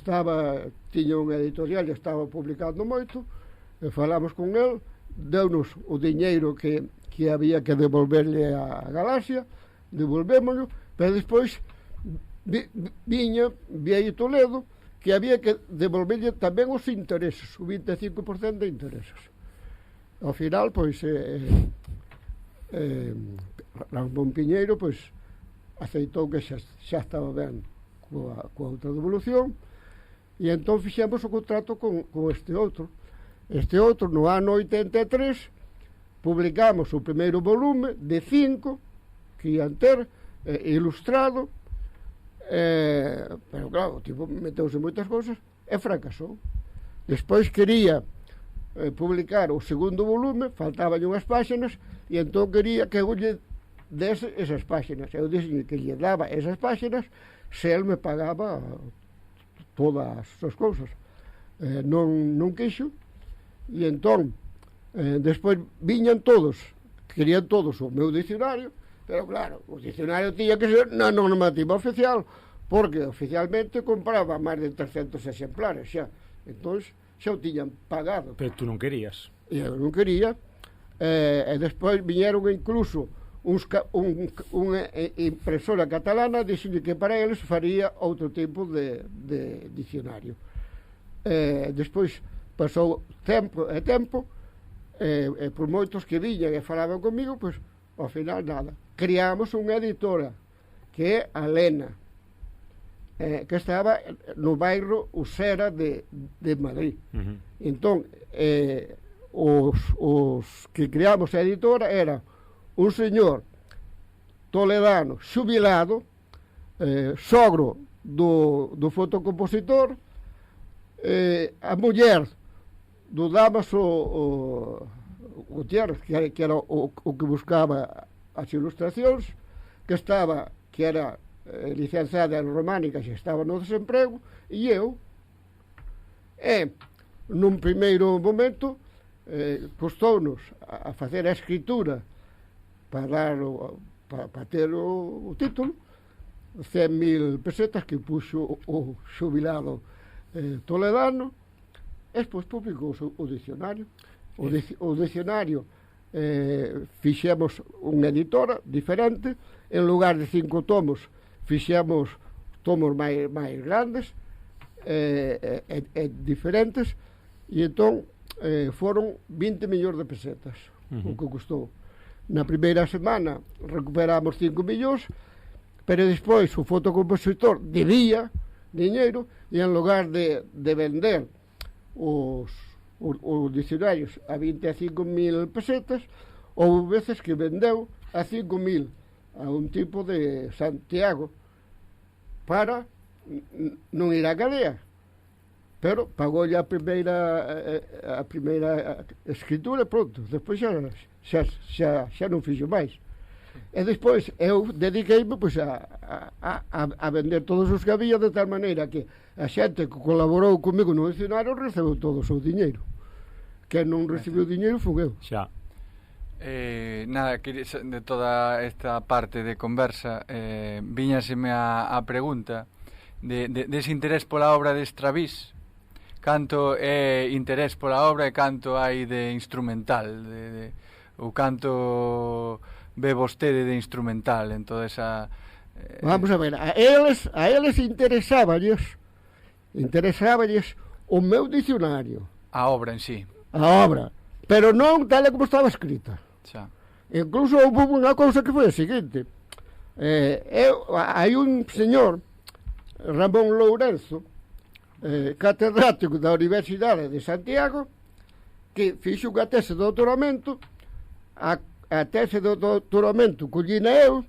tiña un editorial e estaba publicando moito, e falamos con el, deu-nos o diñeiro que había que devolverle a Galaxia, devolvémoslo, pero despois viña Toledo, que había que devolverlle tamén os intereses, o 25% de intereses. Ao final, pois, Ramón Piñeiro, pois, aceitou que xa estaba ben coa outra devolución, e entón fixemos o contrato con este outro. Este outro, no ano 83, publicamos o primeiro volume de 5 que ian ter, ilustrado, pero claro, o tipo meteuse moitas cousas e fracasou. Despois quería publicar o segundo volume, faltaban unhas páxinas, e entón quería que eu lle dese esas páxinas. Eu dixen que lle daba esas páxinas se el me pagaba todas as cousas. Non quixo, e entón despois viñan todos, querían todos o meu dicionario, pero claro, o dicionario tiña que ser na normativa oficial, porque oficialmente compraba máis de 300 exemplares xa, entón xa o tiñan pagado. Pero tú non querías. E eu non quería, e despois viñeron incluso unha impresora catalana, dixenlle que para eles faría outro tipo de dicionario. Despois pasou tempo, e por moitos que viñan e falaban comigo, pois ao final nada. Criamos unha editora que é a Lena, que estaba no bairro Usera de Madrid. Entón, os que criamos a editora era un señor toledano xubilado, sogro do fotocompositor, a muller do Damaso Gutiérrez, que era o que buscaba as ilustracións, que era licenciada en románica, e estaba no desemprego, e eu, nun primeiro momento, costounos a facer a escritura para ter o título, 100.000 pesetas que puxo o xubilado toledano, e despois publicou o dicionario. O dicionario fixemos unha editora diferente, en lugar de 5 tomos fixemos tomos máis grandes e diferentes, e entón foron 20 millóns de pesetas o que custou. Na primeira semana recuperamos 5 millóns, pero despois o fotocompositor debía diñeiro, e en lugar de vender os dicionarios a 25.000 pesetas, houve veces que vendeu a 5.000 a un tipo de Santiago para non ir á cadea, pero pagou a primeira escritura, pronto, despois xa non fixo máis. E despois eu dediqueime pois, a vender todos os que había, de tal maneira que a xente que colaborou comigo no dicionario recebeu todo o seu diñeiro. que non recibiu diñeiro foi eu. Xa. Nada, de toda esta parte de conversa viñaseme a pregunta dese interés pola obra de Estrabís. Canto é interés pola obra e canto hai de instrumental, ou canto ve vostede de instrumental en toda esa... Vamos a ver, a eles interesáballes o meu dicionario, a obra en sí. a obra, pero non tal como estaba escrita. Xa. Incluso houve unha cousa que foi a seguinte. Hai un señor, Ramón Lourenzo, catedrático da Universidade de Santiago, que fixo unha tese de doutoramento. A tese de doutoramento collina eu,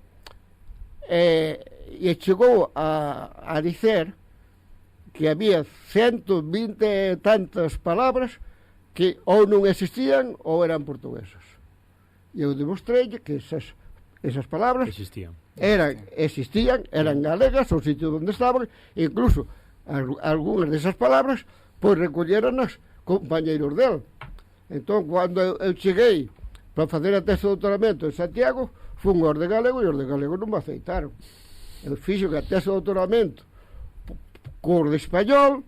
e chegou a dicer que había 120 e tantas palabras que ou non existían ou eran portuguesas. E eu demostrei que esas palabras Existían, eran galegas, o sitio onde estaban, e incluso algunhas desas palabras pois recolleronas compañeiros del. Entón, cando eu cheguei para facer a tese de doutoramento en Santiago, fun aos de galego e os de galego non me aceitaron. Eu fixo que a tese de doutoramento cor de español,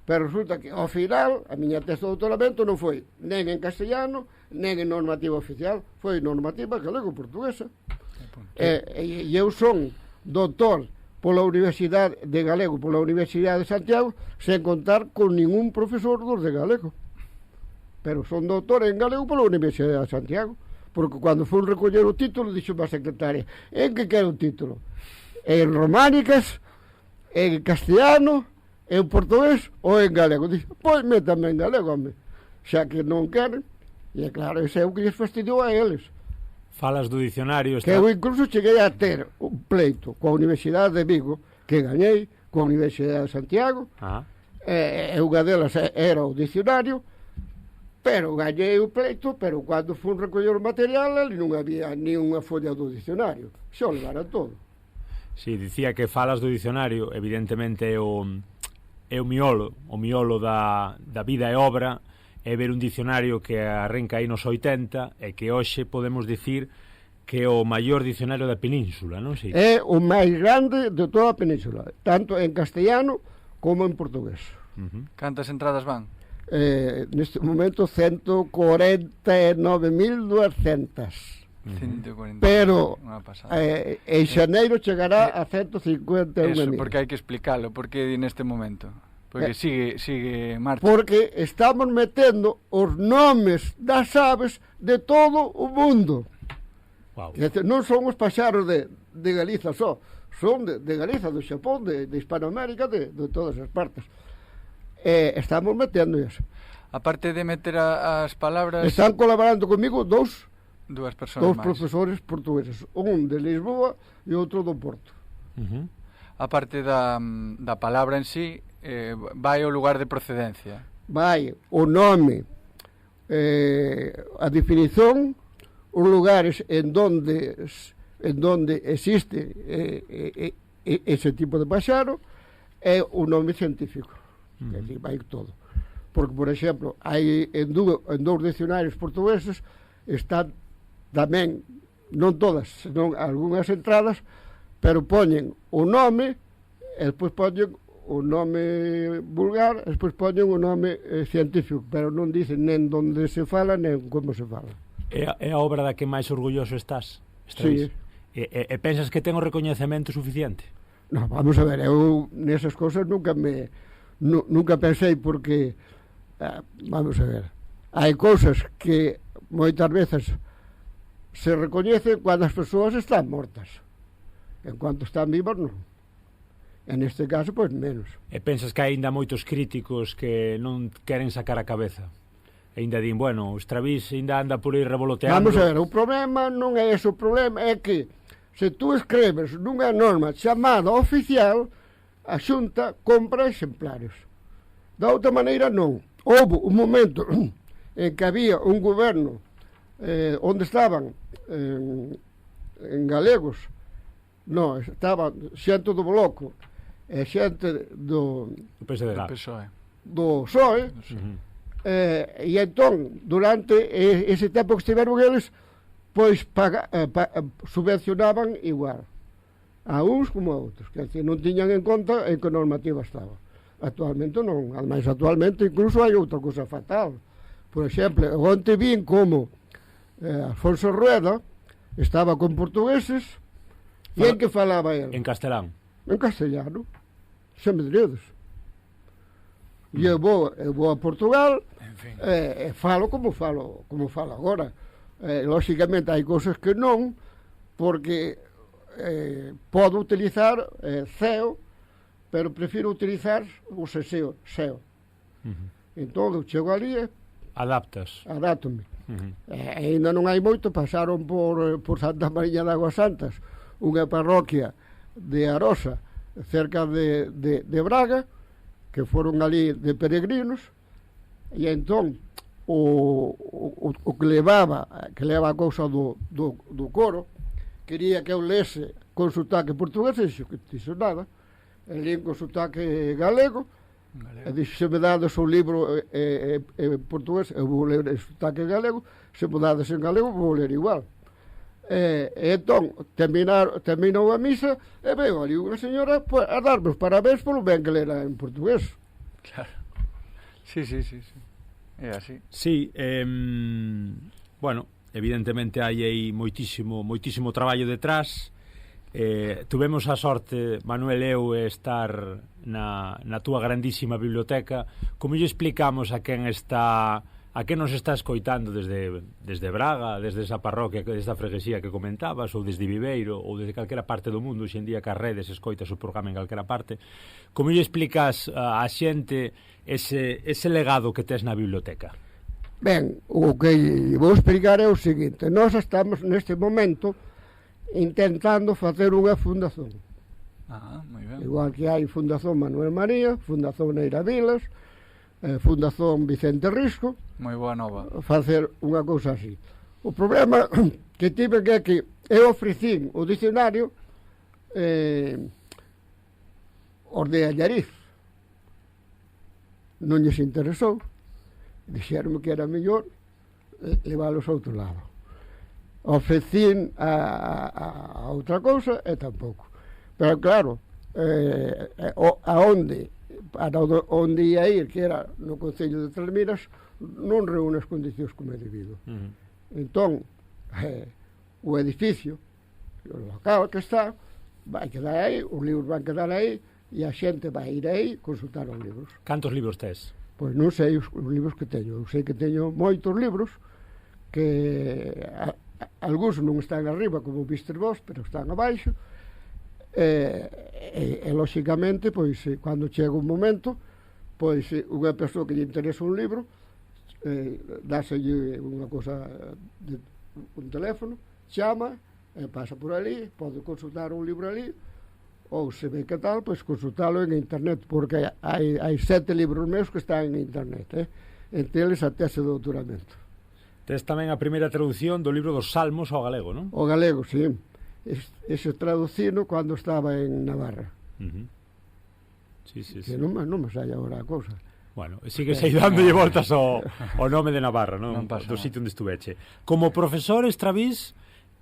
pero resulta que ao final a miña tese de doutoramento non foi nen en castellano nen en normativa oficial, foi normativa galego-portuguesa. E eu son doutor pola Universidade de Galego, pola Universidade de Santiago, sen contar con ningún profesor dos de galego, pero son doutor en galego pola Universidade de Santiago, porque cando fui recoller o título dixo a secretaria: en que quero o título? En románicas, en castellano, en portugués ou en galego? Dixo, pois métame en galego, home, xa que non queren. E claro, ese é o que lles fastidiou a eles. Falas do dicionario... Que eu incluso cheguei a ter un pleito coa Universidade de Vigo, que gañei, coa Universidade de Santiago, e unha delas era o dicionario, pero gañei o pleito, pero cando fui recoller o material, ali non había ni unha folla do dicionario, xa o levaran todo. Sí, dicía que falas do dicionario, evidentemente é o miolo da vida e obra, é ver un dicionario que arranca aí nos 80 e que hoxe podemos dicir que é o maior dicionario da península, non? Sí. É o máis grande de toda a península, tanto en castellano como en portugués. Cantas entradas van? Neste momento 149.200. 140. Pero en xaneiro chegará a 151.000. Eso, porque hai que explicalo, porque neste momento. Porque sigue marcha. Porque estamos metendo os nomes das aves de todo o mundo. Wow. Non son os paxaros de Galiza só, son de Galiza, do Xapón, de Hispanoamérica, de todas as partes. Estamos metendo eso. Aparte de meter as palabras... Están colaborando comigo dous profesores portugueses, un de Lisboa e outro do Porto. Aparte da palabra en sí, vai o lugar de procedencia. Vai o nome, a definición, os lugares en donde existe ese tipo de paxaro, é o nome científico. Que vai todo. Porque, por exemplo, hai en dous dicionarios portugueses están tamén, non todas, senón algunhas entradas, pero poñen o nome e despois poñen o nome vulgar, e despois poñen o nome científico, pero non dicen nen onde se fala nen como se fala. É a obra da que máis orgulloso estás? Sí. E pensas que ten o recoñecemento suficiente? Non, vamos a ver, eu nesas cousas nunca pensei, porque vamos a ver, hai cousas que moitas veces se recoñecen cando as persoas están mortas, en cuanto están vivas non. En este caso, pois menos. E pensas que hai ainda moitos críticos que non queren sacar a cabeza? E ainda din, bueno, o Estrabís ainda anda por aí revoloteando. Vamos a ver, o problema non é ese, o problema é que se tú escreves nunha norma chamada oficial, a Xunta compra exemplares. Da outra maneira non. Houve un momento en que había un goberno onde estaban en galegos, non, estaban xente do Bloco e xente do PSDG, PSOE. do PSOE, E entón, durante ese tempo que estiveron eles, pois subvencionaban igual a uns como a outros, que decir, non tiñan en conta en que normativa estaba. Actualmente non, ademais actualmente incluso hai outra cousa fatal. Por exemplo, onte vin como Alfonso Rueda estaba con portugueses e en que falaba ele? En castelán. En castellano, xa me diredes. E eu vou a Portugal, falo como falo agora. Lógicamente hai cousas que non, porque podo utilizar CEO, pero prefiro utilizar o SEO. Entón, eu chego ali e adapto-me. Ainda non hai moito, pasaron por Santa Mariña de Aguas Santas, unha parroquia de Arosa, cerca de Braga, que foron ali de peregrinos, e entón o que leva a cousa do coro, quería que eu lese con sotaque portugués, e dixo que dixo nada, e lín con sotaque galego, e dixo, se me dades o libro en portugués, eu vou ler en sotaque galego, se me dades en galego, vou ler igual. E entón, terminou a misa, e veo ali unha señora a darme os parabéns polo ben que lera en portugués. Claro. Sí. É así. Sí, bueno, evidentemente hai aí moitísimo traballo detrás. Tuvemos a sorte, Manuel e eu, estar na túa grandísima biblioteca. Como lle explicamos a quen nos está escoitando desde Braga, desde esa parroquia, desde esa freguesía que comentabas, ou desde Viveiro, ou desde calquera parte do mundo, hoxe en día que as redes escoitas o programa en calquera parte, como lle explicas a xente ese legado que tes na biblioteca? Ben, o que vou explicar é o seguinte: nós estamos neste momento intentando facer unha fundación. Moi ben. Igual que hai Fundación Manuel María, Fundación Neira Vilas, Fundación Vicente Risco, moi boa nova, facer unha cousa así. O problema que tive é que eu ofrecín o dicionario os de Allariz, non lles interesou, dixeronme que era mellor leválos a outro lado. Ofrecín a outra cousa e tampouco. Pero claro, onde ia ir, que era no Concello de Trasmiras, non reúne as condicións como é debido. Entón, o edificio, o local que está, vai quedar aí, os libros van quedar aí, e a xente vai ir aí consultar os libros. Cantos libros tes? Pois non sei os libros que teño. Eu sei que teño moitos libros que algúns non están arriba, como vistes vos, pero están abaixo. E lógicamente, pois, cando chega un momento, pois, unha persoa que lle interesa un libro, dáselle unha cosa, un teléfono, chama, pasa por ali, pode consultar un libro ali, ou se ve que tal, pois consultalo en internet, porque hai 7 libros meus que están en internet, entre eles a tese de doutoramento. Tes tamén a primeira traducción do libro dos Salmos ao galego, non? O galego, sí. Ese traducino cando estaba en Navarra. Sí. Que non me sai agora a cousa. Bueno, sigues aí dándolle voltas ao nome de Navarra, non? Do sitio onde estuveche. Como profesor Estravís,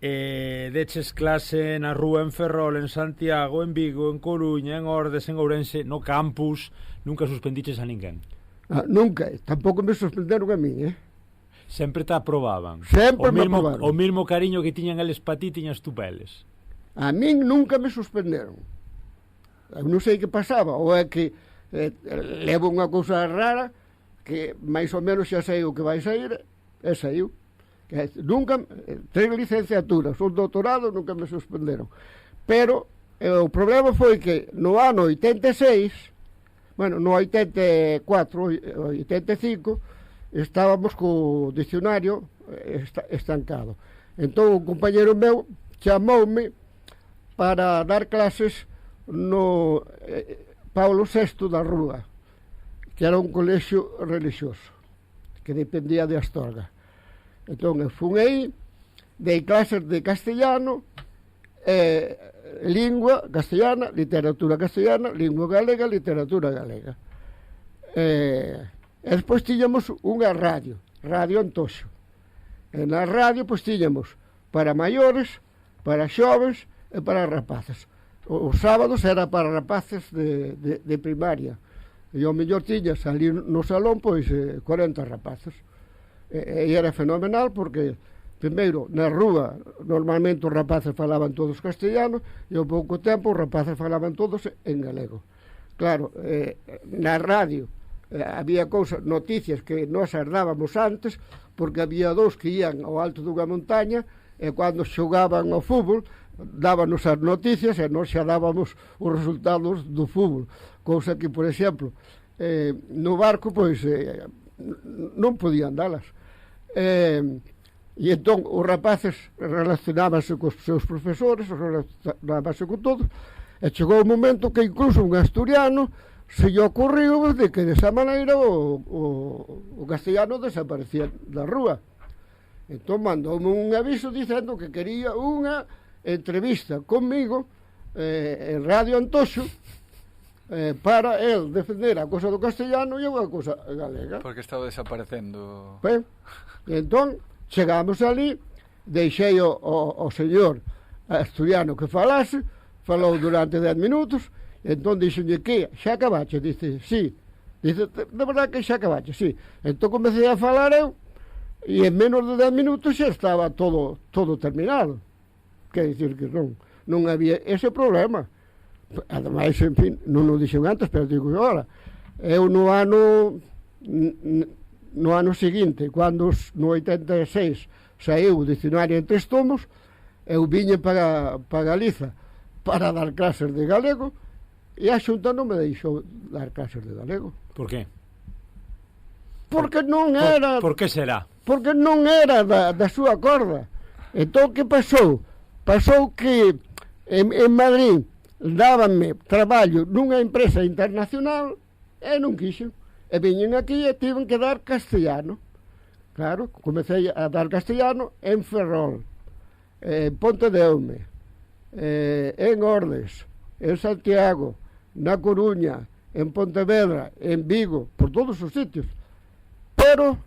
deches clase na rúa, en Ferrol, en Santiago, en Vigo, en Coruña, en Ordes, en Ourense, no campus, nunca suspendiches a ninguén? Nunca, tampouco me suspenderon a min, Sempre te aprobaban. Sempre me aprobaron. O mesmo cariño que tiñan eles pa ti, tiñas tú pa eles. A min nunca me suspenderon. Eu non sei que pasaba, ou é que levo unha cousa rara que máis ou menos xa sei o que vai sair, e saiu. Nunca, 3 licenciaturas, un doutorado, nunca me suspenderon. Pero o problema foi que no ano 86, bueno, no 84, 85, estábamos co dicionario estancado. Entón, un compañero meu chamoume para dar clases no Paulo VI da Rúa, que era un colexio religioso que dependía de Astorga. Entón, eu fun aí, dei clases de castellano, lingua castellana, literatura castellana, lingua galega, literatura galega. E despois tiñamos unha radio, Radio Antoxo. E na radio, pois, tiñamos para maiores, para xovens e para rapaces. Os sábados era para rapaces de primaria. E ao mellor tiñas ali no salón, pois, 40 rapaces. E era fenomenal porque, primeiro, na rúa, normalmente os rapaces falaban todos castellano e ao pouco tempo os rapaces falaban todos en galego. Claro, na radio había cousas, noticias que nós ardábamos antes, porque había dous que ían ao alto dunha montaña e cando xogaban ao fútbol dábanos as noticias e nós xa dábamos os resultados do fútbol, cousa que, por exemplo, no barco, pois, non podían dalas. E entón os rapaces relacionábanse cos seus profesores, relacionábanse con todos, e chegou o momento que incluso un asturiano se lle ocorreu de que desa maneira o castellano desaparecía da rúa. Entón mandoume un aviso dicendo que quería unha entrevista conmigo en Radio Antoxo para el defender a cosa do castellano e a cosa galega. Porque estaba desaparecendo. Ben, entón chegamos ali, deixei o señor asturiano que falase, falou durante 10 minutos, entón dixenlle que xa acabache, dice, sí, dice, de verdad que xa acabache, sí. Entón comecei a falar eu, e en menos de 10 minutos xa estaba todo terminado. Quer dicir que non había ese problema. Ademais, en fin, non o dixen antes, pero digo agora, eu no ano seguinte, cando no 86 saiu o dicionario en 3 tomos, eu viñe para Galiza para dar clases de galego e a Xunta non me deixou dar clases de galego. Por qué? Porque non era... Por que será? Porque non era da súa corda. Entón, que pasou? Pasou que en Madrid dábanme traballo nunha empresa internacional e non quixen. E viñen aquí e tiven que dar castellano. Claro, comecei a dar castellano en Ferrol, en Pontedeume, en Ordes, en Santiago, na Coruña, en Pontevedra, en Vigo, por todos os sitios. Pero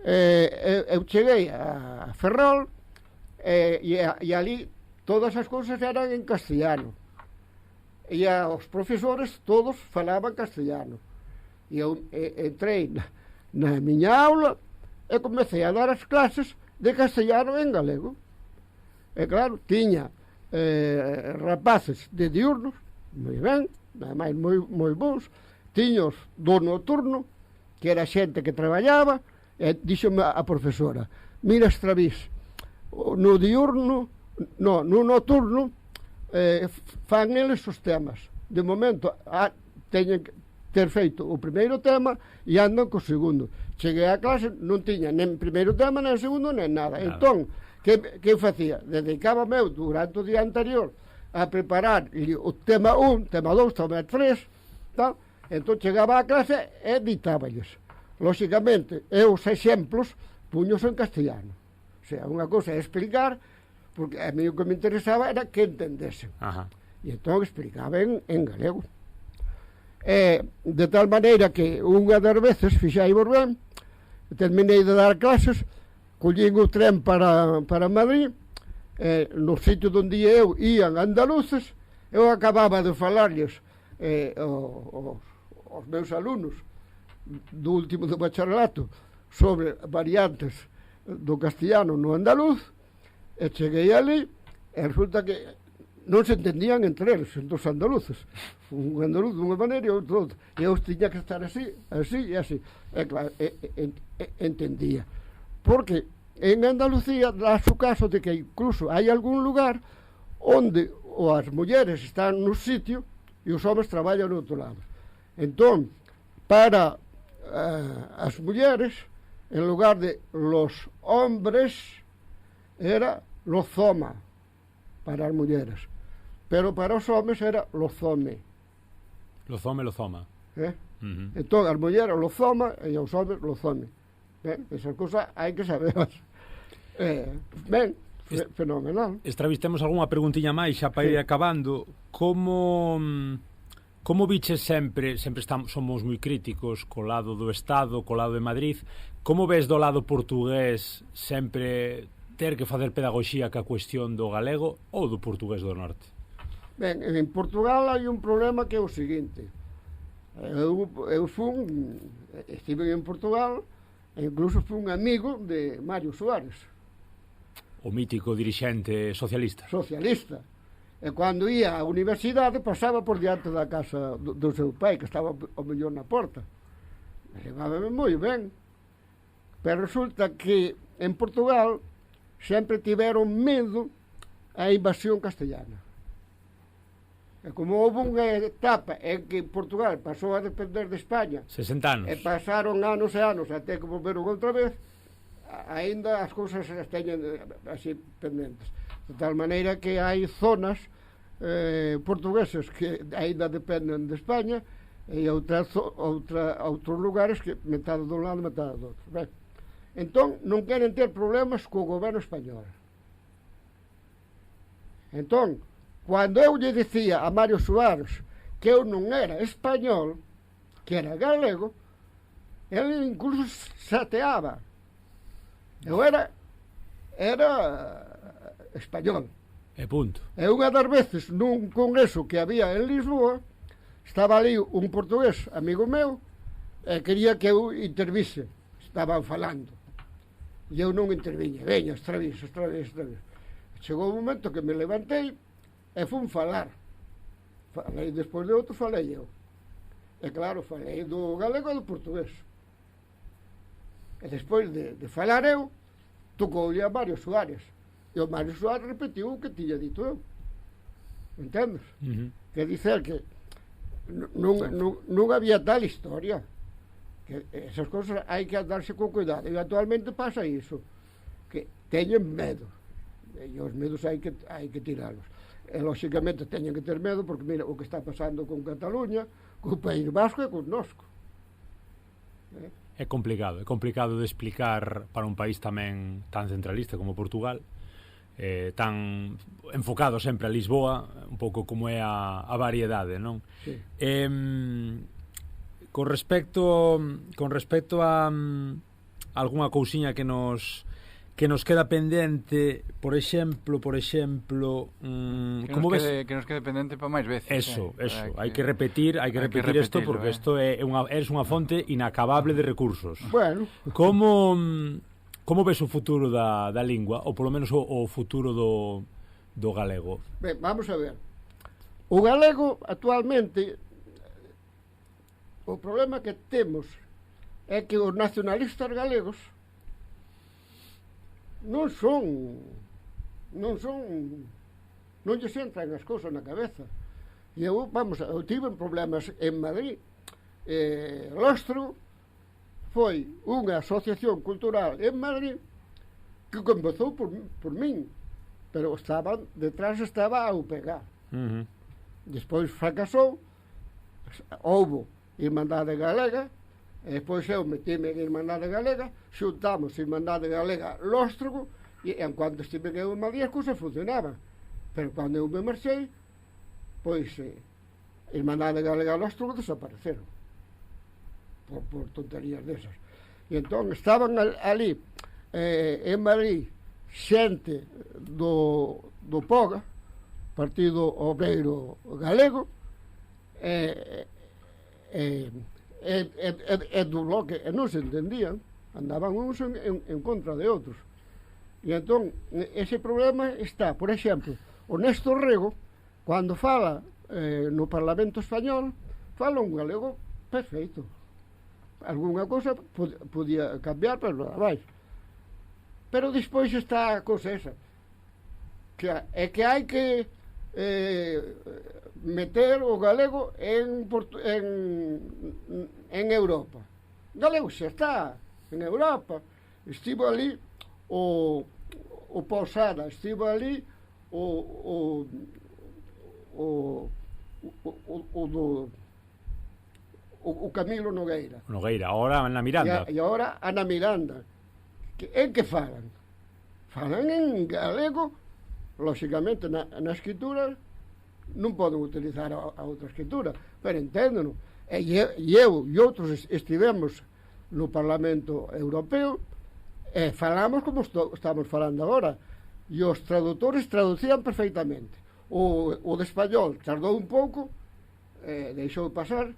eu cheguei a Ferrol e ali todas as cousas eran en castellano. E os profesores todos falaban castellano. E eu entrei na miña aula e comecei a dar as clases de castellano en galego. E claro, tiña rapaces de diurnos, moi ben, ademais moi bons, tiños do noturno, que era xente que traballaba, e díxome a profesora, mira, Estravís, no diurno, no noturno, fan eles os temas. De momento, teñen que ter feito o primeiro tema e andan co segundo. Cheguei a clase, non tiña nen primeiro tema, nen segundo, nen nada. Entón, que facía? Dedicábame eu durante o día anterior a preparar o tema 1, tema 2, tema 3, tal. Entón chegaba a clase e ditáballes. Lóxicamente, os exemplos puños en castellano. O sea, unha cousa é explicar, porque a mí o que me interesaba era que entendesen. Ajá. E entón explicaba en galego. De tal maneira que unha das veces, fixaivos ben, terminei de dar clases, collín o tren para Madrid, no sitio onde eu ían andaluces, eu acababa de falarlles aos meus alumnos do último do bacharelato sobre variantes do castellano no andaluz, e cheguei ali e resulta que non se entendían entre eles, entre os andaluces. Un andaluz dunha maneira e outro outra. E eu tiña que estar así, así e así. E claro, entendía. Porque en Andalucía dá o caso de que incluso hai algún lugar onde as mulleres están no sitio e os homens traballan no outro lado. Entón, para as mulleres, en lugar de los hombres, era lozoma para as mulleres. Pero para os homens era lozome. Lozoma. Entón, as mulleres lozoma e os homens lozome. Esas cousas hai que saberlas. Ben, fenomenal. Estravís, temos algunha preguntiña máis xa para ir acabando. Como Como viches sempre somos moi críticos co lado do Estado, co lado de Madrid, como ves do lado portugués sempre ter que facer pedagogía ca cuestión do galego ou do portugués do norte? Ben, en Portugal hai un problema que é o seguinte. Eu estive en Portugal e incluso fui un amigo de Mario Suárez. O mítico dirixente socialista. Socialista. E cando ia á universidade pasaba por diante da casa do seu pai, que estaba ao mellor na porta. E levábame moi ben. Pero resulta que en Portugal sempre tiveron medo a invasión castellana. E como houve unha etapa en que Portugal pasou a depender de España 60 anos. e pasaron anos e anos até que volveron outra vez, aínda as cousas as teñen así pendentes. De tal maneira que hai zonas portugueses que aínda dependen de España e outros lugares que metade dun lado, metade do outro. Ben, entón, non queren ter problemas co goberno español. Entón, cando eu lle dicía a Mario Suárez que eu non era español, que era galego, ele incluso sateaba. Eu era español. E punto. E unha das veces, nun congreso que había en Lisboa, estaba ali un portugués amigo meu e quería que eu intervise. Estaban falando. E eu non interviñe. Veña, extravis. Chegou un momento que me levantei e fun falar. Falei despois de outro, falei eu. E claro, falei do galego e do portugués. E despois de falar eu, tocoulle a Mario Suárez. E o Mario Suárez repetiu o que tiña dito eu. Entendes? Quer dizer que non había tal historia. Que esas cousas hai que andarse con cuidado. E actualmente pasa iso. Que teñen medo. E os medos hai que tiralos. E lóxicamente teñen que ter medo porque mira o que está pasando con Cataluña, co País Vasco e con Nosco. É complicado de explicar para un país tamén tan centralista como Portugal, tan enfocado sempre a Lisboa, un pouco como é a variedade, non? Sí. Con respecto a algunha cousiña que nos queda pendente, por exemplo, como ves? Que nos quede pendente para máis veces. Eso, hai que repetir isto porque isto é unha fonte inacabable de recursos. Bueno, como ves o futuro da lingua, ou polo menos o futuro do galego? ben, vamos a ver. O galego actualmente o problema que temos é que os nacionalistas galegos non lles entran as cousas na cabeza. E eu tive problemas en Madrid. Lostro foi unha asociación cultural en Madrid que comezou por min, pero detrás estaba a UPG. Despois fracasou, houbo Irmandade Galega, e despois eu metime en Irmandade Galega, xuntamos Irmandade Galega Lóstrogo, e en cuanto estive eu en Madrid as cousas funcionaban. Pero cando eu me marchei, pois Irmandade Galega Lóstrogo desapareceron por tonterías desas. E entón estaban ali en Madrid xente do POGA, Partido Obreiro Galego, e do bloque, e non se entendían, andaban uns en contra de outros. E entón, ese problema está, por exemplo, o Néstor Rego, cando fala no Parlamento Español, fala un galego perfeito. Alguna cousa podía cambiar, pero nada máis. Pero despois está a cousa esa, que é que hai que meter o galego en Europa. O galego xa está en Europa. Estivo ali o Pausada, estivo ali o Camilo Nogueira. Ahora Ana Miranda. E agora Ana Miranda. En que falan? Falan en galego, lóxicamente na escritura, non poden utilizar a outra escritura, pero enténdeno. E eu e outros estivemos no Parlamento Europeo e falamos como estamos falando agora, e os traductores traducían perfectamente. O de español tardou un pouco, deixou pasar,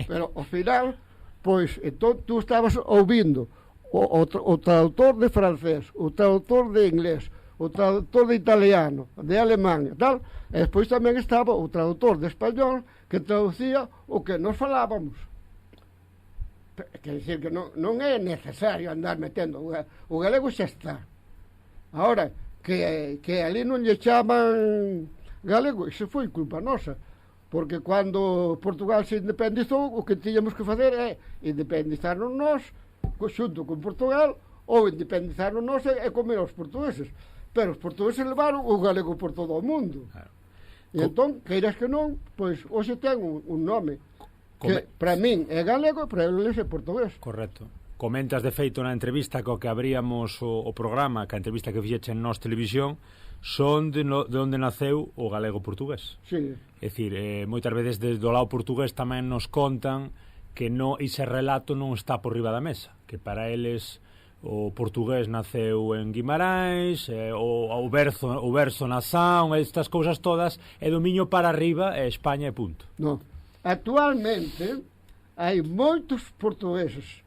pero ao final, pois, entón, tú estabas ouvindo o traductor de francés, o traductor de inglés, o traductor de italiano, de alemán e tal, e despois tamén estaba o traductor de español que traducía o que nos falábamos. Quer dizer que non é necesario andar metendo, o galego xa está. Ahora, que ali non lle chaman galego, iso foi culpa nosa, porque cando Portugal se independizou, o que tiñamos que fazer é independizarnos nós, xunto con Portugal, ou independizarnos nós e comer aos portugueses. Pero os portugueses levaron o galego por todo o mundo. Claro. E entón, queiras que non, pois hoxe ten un nome que para min é galego e para eles é portugués. Correcto. Comentas de feito na entrevista co que abríamos o programa, que a entrevista que fixeche en Nós Televisión, son de onde naceu o galego portugués. Sí. É dicir, moitas veces desde o lado portugués tamén nos contan que ese relato non está por riba da mesa, que para eles o portugués naceu en Guimarães, o verso na Sound, estas cousas todas, e do Miño para arriba é España e punto. Non. Actualmente hai moitos portugueses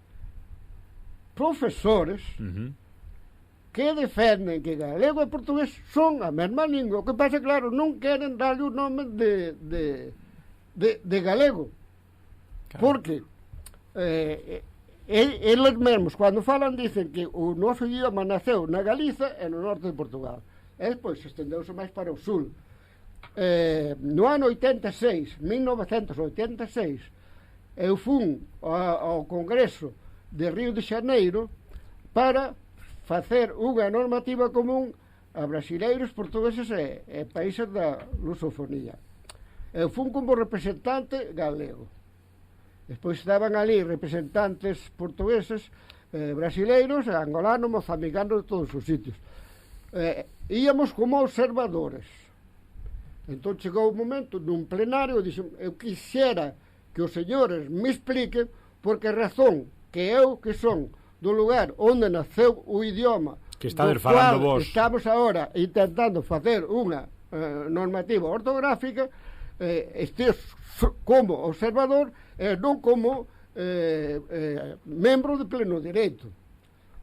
profesores que defenden que galego e portugués son a mesma lingua. O que pasa, claro, non queren darlle o nome de galego. Claro. Porque eles mesmos, cando falan, dicen que o noso idioma naceu na Galiza e no norte de Portugal. E despois estendeuse máis para o sul. No ano 1986, eu fun ao Congreso de Río de Xaneiro para facer unha normativa común a brasileiros, portugueses e países da lusofonía. Eu fun como representante galego. Despois estaban ali representantes portugueses, brasileiros, angolanos, mozambicanos, de todos os sitios. Íamos como observadores. Entón chegou o momento nun plenario, dixen, eu quixera que os señores me expliquen por que razón que eu, que son do lugar onde naceu o idioma, que estades falando vos, estamos agora intentando facer unha normativa ortográfica, estes como observador e non como membro de pleno dereito.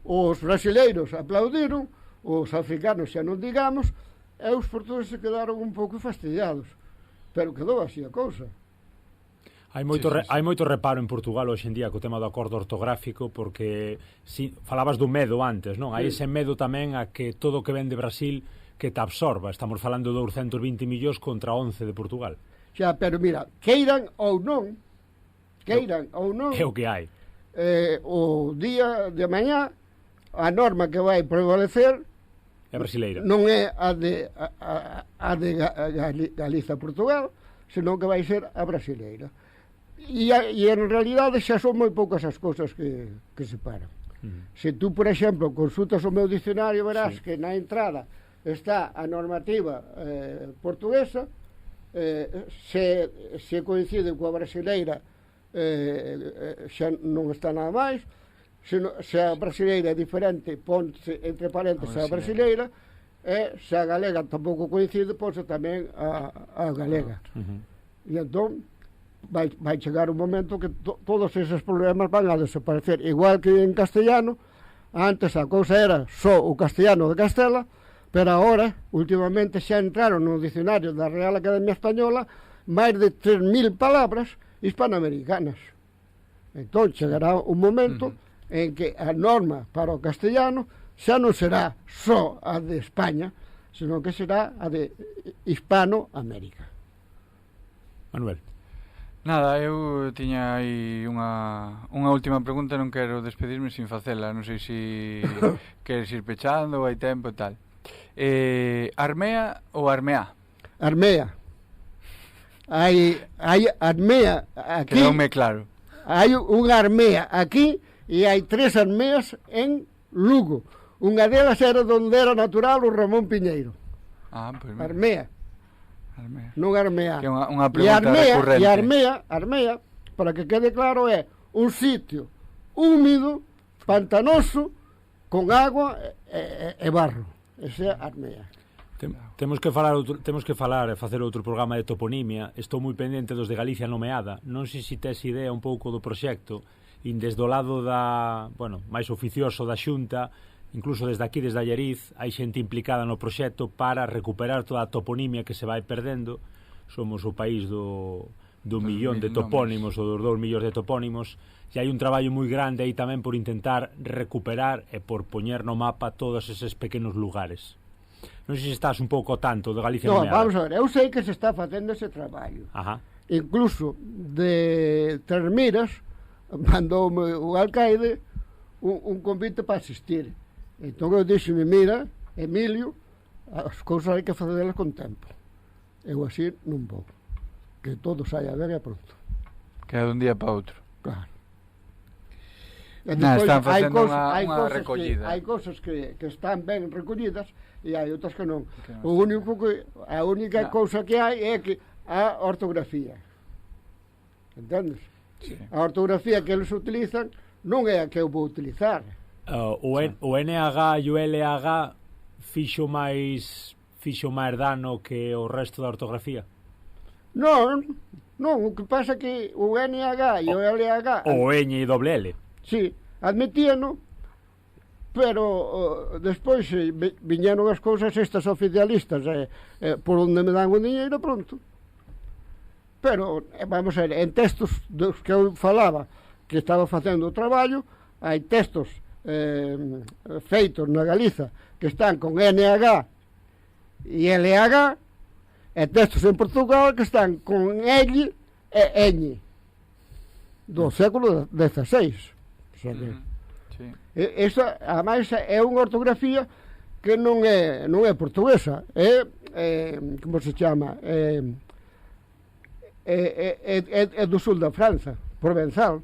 Os brasileiros aplaudiron, os africanos xa non digamos, e os portugueses quedaron un pouco fastidiados, pero quedou así a cousa. Hai moito reparo en Portugal hoxe en día co tema do acordo ortográfico, porque falabas do medo antes, non? Hai ese medo tamén a que todo o que ven de Brasil que te absorba. Estamos falando de 220 millóns contra 11 de Portugal. Xa, pero mira, queiran ou non, é o que hai. O día de mañá, a norma que vai prevalecer é brasileira. Non é a de Galiza-Portugal, senón que vai ser a brasileira. E en realidade xa son moi poucas as cousas que separan. Se tú, por exemplo, consultas o meu dicionario, verás que na entrada está a normativa portuguesa, se coincide coa brasileira, xa non está nada máis. Se a brasileira é diferente, ponse entre parénteses a brasileira, e se a galega tampouco coincide, ponse tamén a galega. E entón vai chegar un momento que todos eses problemas van a desaparecer. Igual que en castellano, antes a cousa era só o castellano de Castela, pero agora, últimamente, xa entraron no dicionario da Real Academia Española máis de 3.000 palabras hispanoamericanas. Entón chegará un momento en que a norma para o castellano xa non será só a de España, senón que será a de Hispanoamérica. Manuel. Nada, eu tiña aí unha última pregunta, non quero despedirme sin facela, non sei se queres ir pechando, hai tempo e tal. Armea ou Armeá? Armea. Hai Armea aquí. Quedoume claro. Hai unha Armea aquí e hai 3 Armeas en Lugo. Unha delas era onde era natural o Ramón Piñeiro. Pues Armea. non Armea. Que é unha pregunta recurrente. E Armea, para que quede claro, é un sitio húmido, pantanoso, con agua e barro. Ese é Armea. Temos que falar e facer outro programa de toponimia. Estou moi pendente dos de Galicia nomeada. Non sei se tes idea un pouco do proxecto, e desde o lado máis oficioso da Xunta, incluso desde aquí, desde Allariz, hai xente implicada no proxecto para recuperar toda a toponimia que se vai perdendo. Somos o país do millón de topónimos, ou dos 2 millóns de topónimos, e hai un traballo moi grande aí tamén por intentar recuperar e por poñer no mapa todos eses pequenos lugares. Non sei se estás un pouco ao tanto de Galicia nomeada. Vamos a ver, eu sei que se está facendo ese traballo. Ajá. Incluso de Termiras mandoume o alcaide un convite para asistir. Entón eu dixeme, mira, Emilio, as cousas hai que facelas con tempo. Eu así non vou. Que todo saia ben e pronto. Que é dun día para outro. Claro. Están facendo unha recollida. Hai cousas que están ben recollidas e hai outras que non. A única cousa que hai é que a ortografía. Entendes? Sí. A ortografía que eles utilizan non é a que eu vou utilizar. O NH e o LH fixo máis dano que o resto da ortografía? Non, o que pasa é que o NH e o LH... O Ñ e doble L. Sí, admitíano, pero despois viñeron as cousas estas oficialistas por onde me dan o diñeiro, pronto. Pero, vamos a ver, en textos dos que eu falaba que estaba facendo o traballo, hai textos feitos na Galiza que están con NH e LH, e textos en Portugal que están con L e Ñ do século XVI. Sí. Esa, ademais, é unha ortografía que non é portuguesa, é como se chama, é do sul da Franza, provenzal.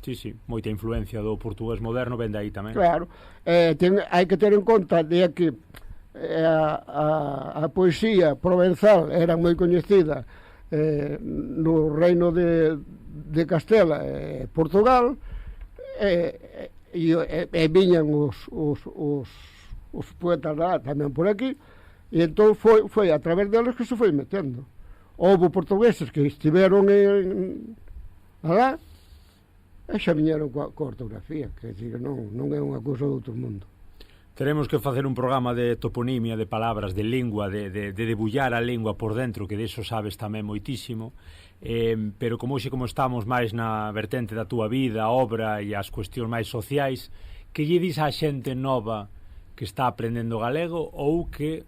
Sí, moita influencia do portugués moderno ven de aí tamén. Claro, hai que ter en conta de que a poesía provenzal era moi coñecida no reino de Castela e Portugal, e viñan os poetas lá tamén por aquí, e entón foi a través deles que se foi metendo. Houve portugueses que estiveron alá e xa viñeron coa ortografía, que non é unha cousa do outro mundo. Teremos que facer un programa de toponimia, de palabras, de lingua, de debullar a lingua por dentro, que deso sabes tamén moitísimo, pero como estamos máis na vertente da túa vida, a obra e as cuestións máis sociais, que lle dis á xente nova que está aprendendo galego ou que,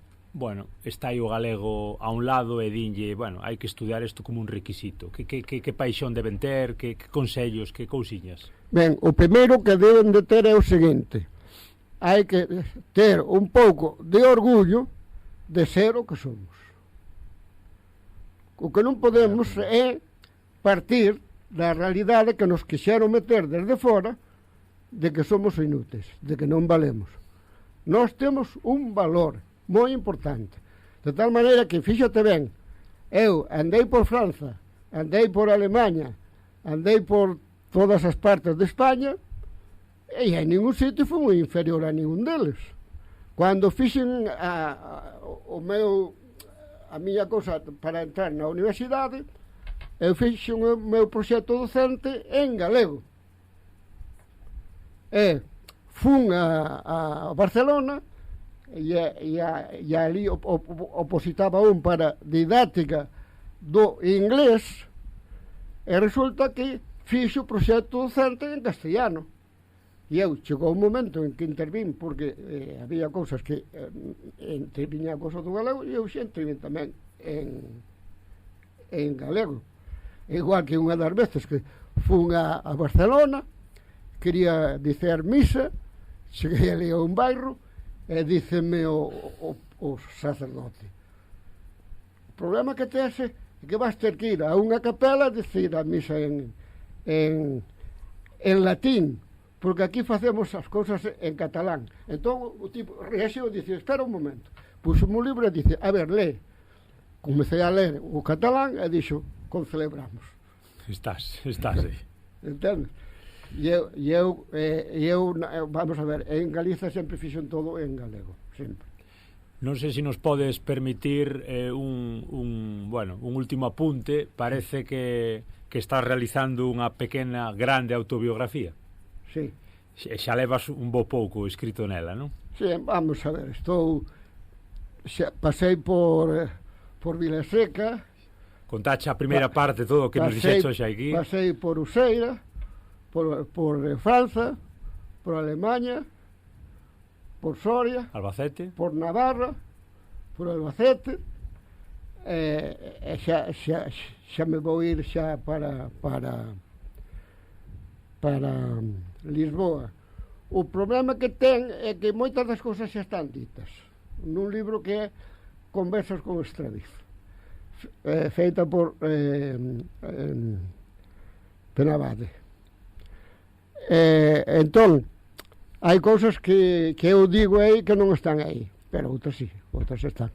está aí o galego a un lado e dinlle, hai que estudiar isto como un requisito? Que paixón deben ter, que consellos, que cousiñas? Ben, o primeiro que deben de ter é o seguinte: hai que ter un pouco de orgullo de ser o que somos. O que non podemos é partir da realidade que nos quixeron meter desde fora, de que somos inúteis, de que non valemos. Nós temos un valor moi importante, de tal maneira que, fíxate ben, eu andei por França, andei por Alemanha, andei por todas as partes de España, e en ningún sitio foi inferior a ningún deles. Cando fixen a miña cousa para entrar na universidade, eu fixen o meu proxecto docente en galego. E fun a Barcelona e ali opositaba un para didáctica do inglés, e resulta que fixo o proxecto docente en castellano. E eu chegou un momento en que intervín, porque había cousas que interviña a cousa do galego, e eu xa intervín tamén en galego. Igual que unha das veces que fun a Barcelona, quería dicer misa, cheguei ali a un bairro, e díceme o sacerdote: o problema que tes é que vas ter que ir a unha capela a dicir a misa en latín, porque aquí facemos as cousas en catalán. Entón o tipo reaxeu e dice: espera un momento, puxo un libro e dice, a ver, lee. Comecei a ler o catalán e dixo, concelebramos. Estás aí. Entendes? E eu, vamos a ver, en Galiza sempre fixen todo en galego, sempre. Non sei se nos podes permitir un último apunte. Parece que estás realizando unha pequena, grande autobiografía. Sí. Xa levas un bo pouco escrito nela, non? Sí, vamos a ver, pasei por Vilaseca. Contache a primeira parte todo o que nos dixecho xa aquí. Pasei por Useira, por França, por Alemania, por Soria, Albacete, por Navarra, por Albacete, e xa me vou ir xa para Lisboa. O problema que ten é que moitas das cousas xa están ditas nun libro que é Conversas con Estraviz, feita por Penabade. Entón, hai cousas que eu digo aí que non están aí, pero outras sí, outras están.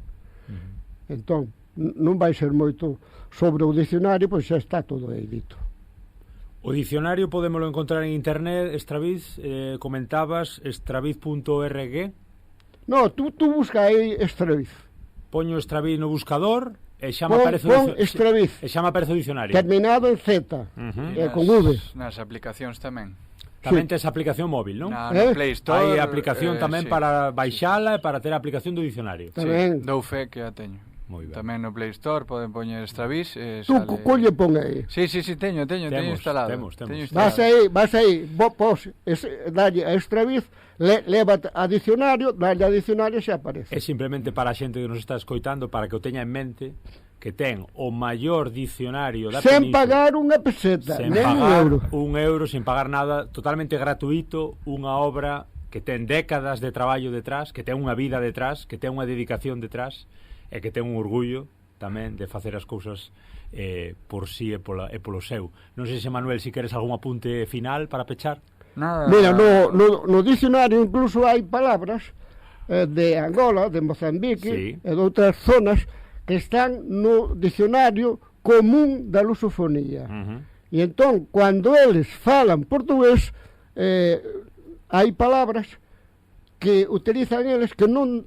Entón, non vai ser moito sobre o dicionario, pois xa está todo aí dito. O dicionario podémolo encontrar en internet, Estraviz, comentabas estraviz.org. No, tú busca aí Estraviz. Poño Estraviz no buscador e xa me aparece Estraviz. E xa me aparece o dicionario. Terminado en Z, con V. Nas aplicacións tamén. Tamén tes aplicación móvil, non? No Play Store. Hai aplicación tamén para baixala e para ter a aplicación do dicionario. Tamén. Sí, dou fe que a teño. Moi ben. Tamén no Play Store poden poñer Estraviz. Tú colle pon aí. Sí, teño instalado. Temos. Vas aí, vos dalle a Estraviz, lévate a dicionario, dalle a dicionario e xa aparece. É simplemente para a xente que nos está escoitando, para que o teña en mente, que ten o maior dicionario da sen pagar unha peseta, sen nem pagar un euro, sin pagar nada, totalmente gratuito, unha obra que ten décadas de traballo detrás, que ten unha vida detrás, que ten unha dedicación detrás, e que ten un orgullo tamén de facer as cousas por si e polo seu. Non sei se, Manuel, si queres algún apunte final para pechar. Nada. Mira, no dicionario incluso hai palabras de Angola, de Mozambique, sí, e de outras zonas que están no dicionario común da lusofonía. E entón, cando eles falan portugués, hai palabras que utilizan eles que non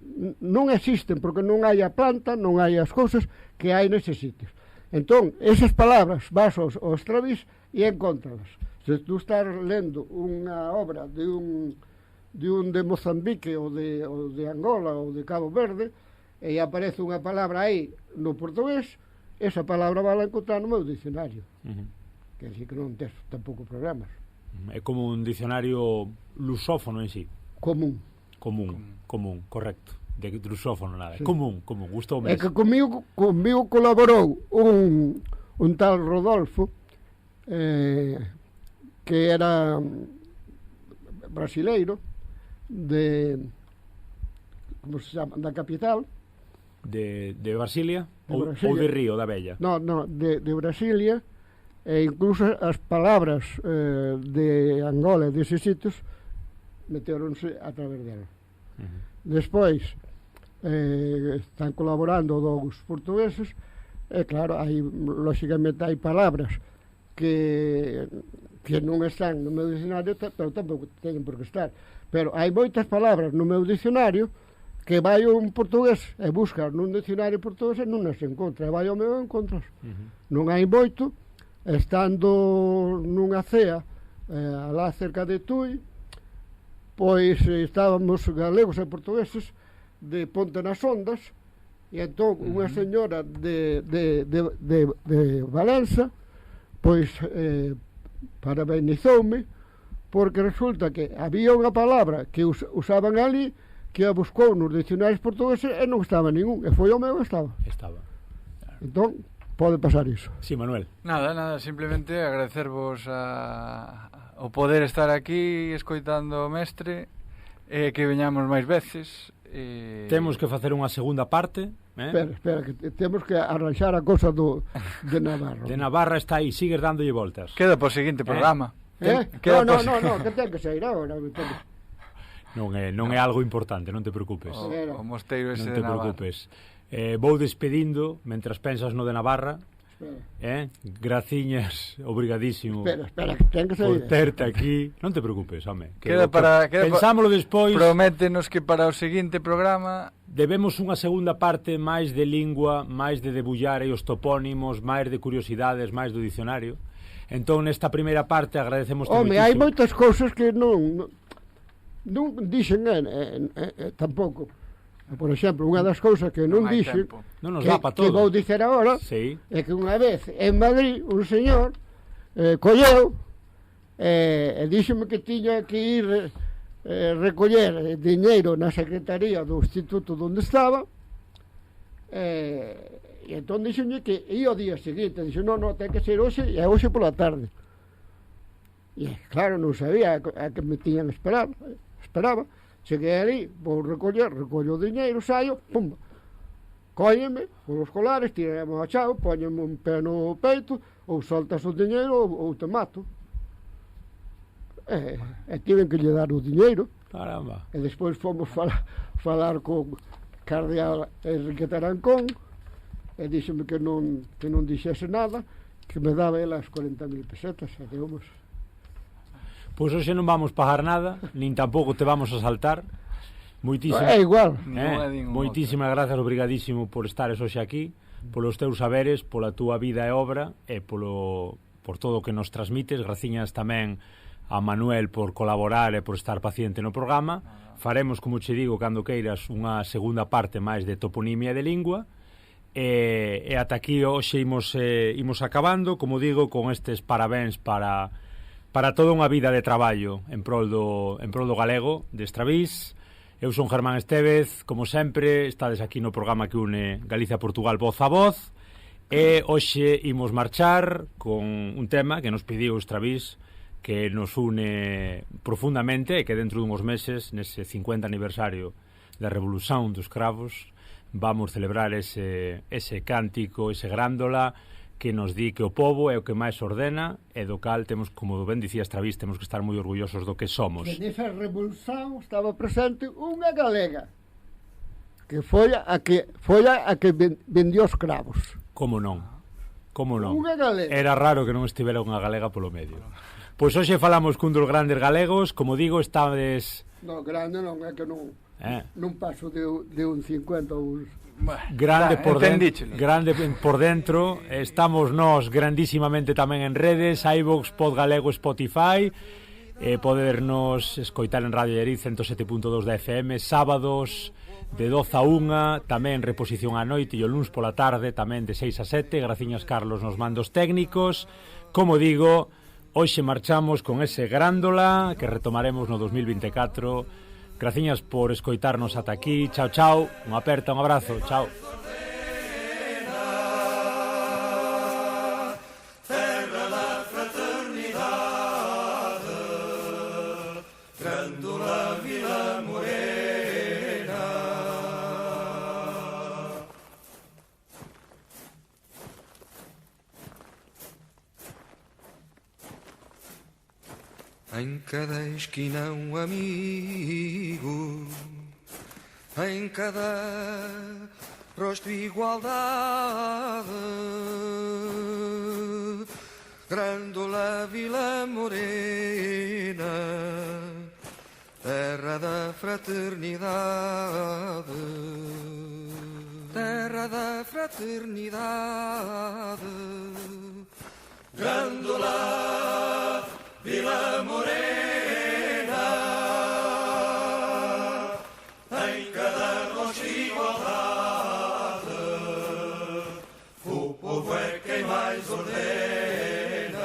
existen, porque non hai a planta, non hai as cousas que hai neses sitios. Entón, esas palabras vas ao Estraviz e encontralas. Se tú estás lendo unha obra de Mozambique ou de Angola ou de Cabo Verde e aparece unha palabra aí no portugués, esa palabra vai a encontrar no meu dicionario. Quer dizer que non tes tampouco problemas. É como un dicionario lusófono en sí. Común, correcto. De lusófono nada. Sí. Común, gustoume. É que comigo colaborou un tal Rodolfo que era brasileiro como se chama, da capital de Brasilia ou de Río da Bella. No, de Brasilia, e incluso as palabras de Angola e deses sitios meteronse a través dela. Despois están colaborando dous portugueses e claro, lógicamente hai palabras que non están no meu dicionario, pero tampouco teñen por que estar, pero hai moitas palabras no meu dicionario que vai un portugués e busca nun dicionario portugués e non as encontra, e vai ao meu e encontras. Non hai moito, estando nunha cea alá cerca de Tui, pois estábamos galegos e portugueses de Ponte nas Ondas, e entón unha señora de Valença pois parabenizoume porque resulta que había unha palabra que usaban ali que a buscou nos dicionarios portugueses e non estaba ningún, e foi o meu estaba. Entón, pode pasar iso. Sí, Manuel. Nada, simplemente agradecervos o poder estar aquí escoitando o mestre, que veñamos máis veces. Temos que facer unha segunda parte. Espera, que temos que arranxar a cosa de Navarra. De Navarra está aí, sigues dándolle voltas. Queda por seguinte programa. No, que ten que sair agora. Non é algo importante, non te preocupes. O mosteiro ese Non te de Navarra. preocupes. Vou despedindo, mentras pensas no de Navarra. Graciñas, obrigadísimo. Espera, que ten que por sair. terte aquí. Non te preocupes, home. Pensámoslo despois. Prométenos que para o seguinte programa debemos unha segunda parte máis de lingua, máis de debullar aí os topónimos, máis de curiosidades, máis do dicionario. Entón, nesta primeira parte agradecemos Home, hai moitas cousas que non dixen tampouco. Por exemplo, unha das cousas que non dixen que vou dicer agora é que unha vez en Madrid un señor colleu e díxeme que tiña que ir recoller diñeiro na secretaría do instituto onde estaba e entón díxenlle que ia o día seguinte. Dixo, non, ten que ser hoxe e hoxe pola tarde. E claro, non sabía a que me tiñan esperaba. Cheguei ali, vou recollo o diñeiro, saio, pum, cólleme, polos colares, tiramos a chave, póñeme un pé no peito, ou soltas o diñeiro ou te mato. E tiven que lle dar o diñeiro. Caramba. E despois fomos falar con Cardeal Enrique Tarancón, e díxeme que non dixese nada, que me daba ele as 40.000 pesetas, e digamos... Pois hoxe non vamos pagar nada, nin tampouco te vamos a saltar. É igual. Moitísimas grazas, obrigadísimo por estares hoxe aquí, polos teus saberes, pola túa vida e obra e por todo o que nos transmites. Graciñas tamén a Manuel por colaborar e por estar paciente no programa. Faremos, como che digo, cando queiras, unha segunda parte máis de toponimia e de lingua. E ata aquí hoxe imos acabando, como digo, con estes parabéns para toda unha vida de traballo en prol do galego de Estravís. Eu son Germán Estévez, como sempre, estades aquí no programa que une Galicia-Portugal voz a voz, e hoxe imos marchar con un tema que nos pediu Estravís, que nos une profundamente e que dentro dunhos meses, nese 50 aniversario da Revolución dos Cravos, vamos celebrar ese cántico, ese grándola, que nos di que o pobo é o que máis ordena e do cal temos, como ben dicía Estravís, temos que estar moi orgullosos do que somos. Que nesa revolución estaba presente unha galega que foi a que vendió os cravos. Como non? Unha galega. Era raro que non estivera unha galega polo medio. Pois hoxe falamos cun dos grandes galegos, como digo, estades... Non, grande non, é que non paso de un 50 ou uns... Grande por dentro. Estamos nós grandísimamente tamén en redes, iVoox, Podgalego, Spotify. Podernos escoitar en Radio Lleriz 107.2 da FM sábados de 12 a 1, tamén reposición á noite e o luns pola tarde tamén de 6 a 7. Graciñas, Carlos, nos mandos técnicos. Como digo, hoxe marchamos con ese grándola que retomaremos no 2024. Graciñas por escoitarnos ata aquí. Chao, chao. Un aperta, un abrazo. Chao. Terra da fraternidade, grândola Vila Morena. Em cada esquina um amigo, em cada rosto igualdade. Grândola Vila Morena, terra da fraternidade, terra da fraternidade. Grândola Vila Morena, em cada rosto igualdade, o povo é quem mais ordena.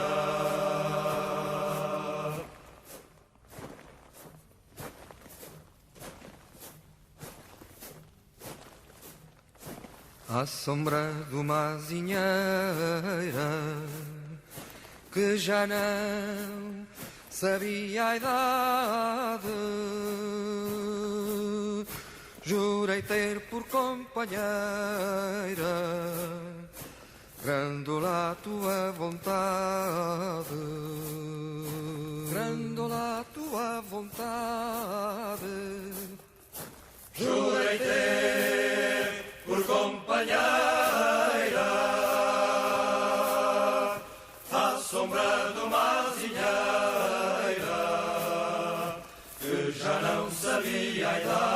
À sombra de uma azinheira que já não sabia a idade, jurei ter por companheira grândola a tua vontade, grândola a tua vontade. sabia a idade.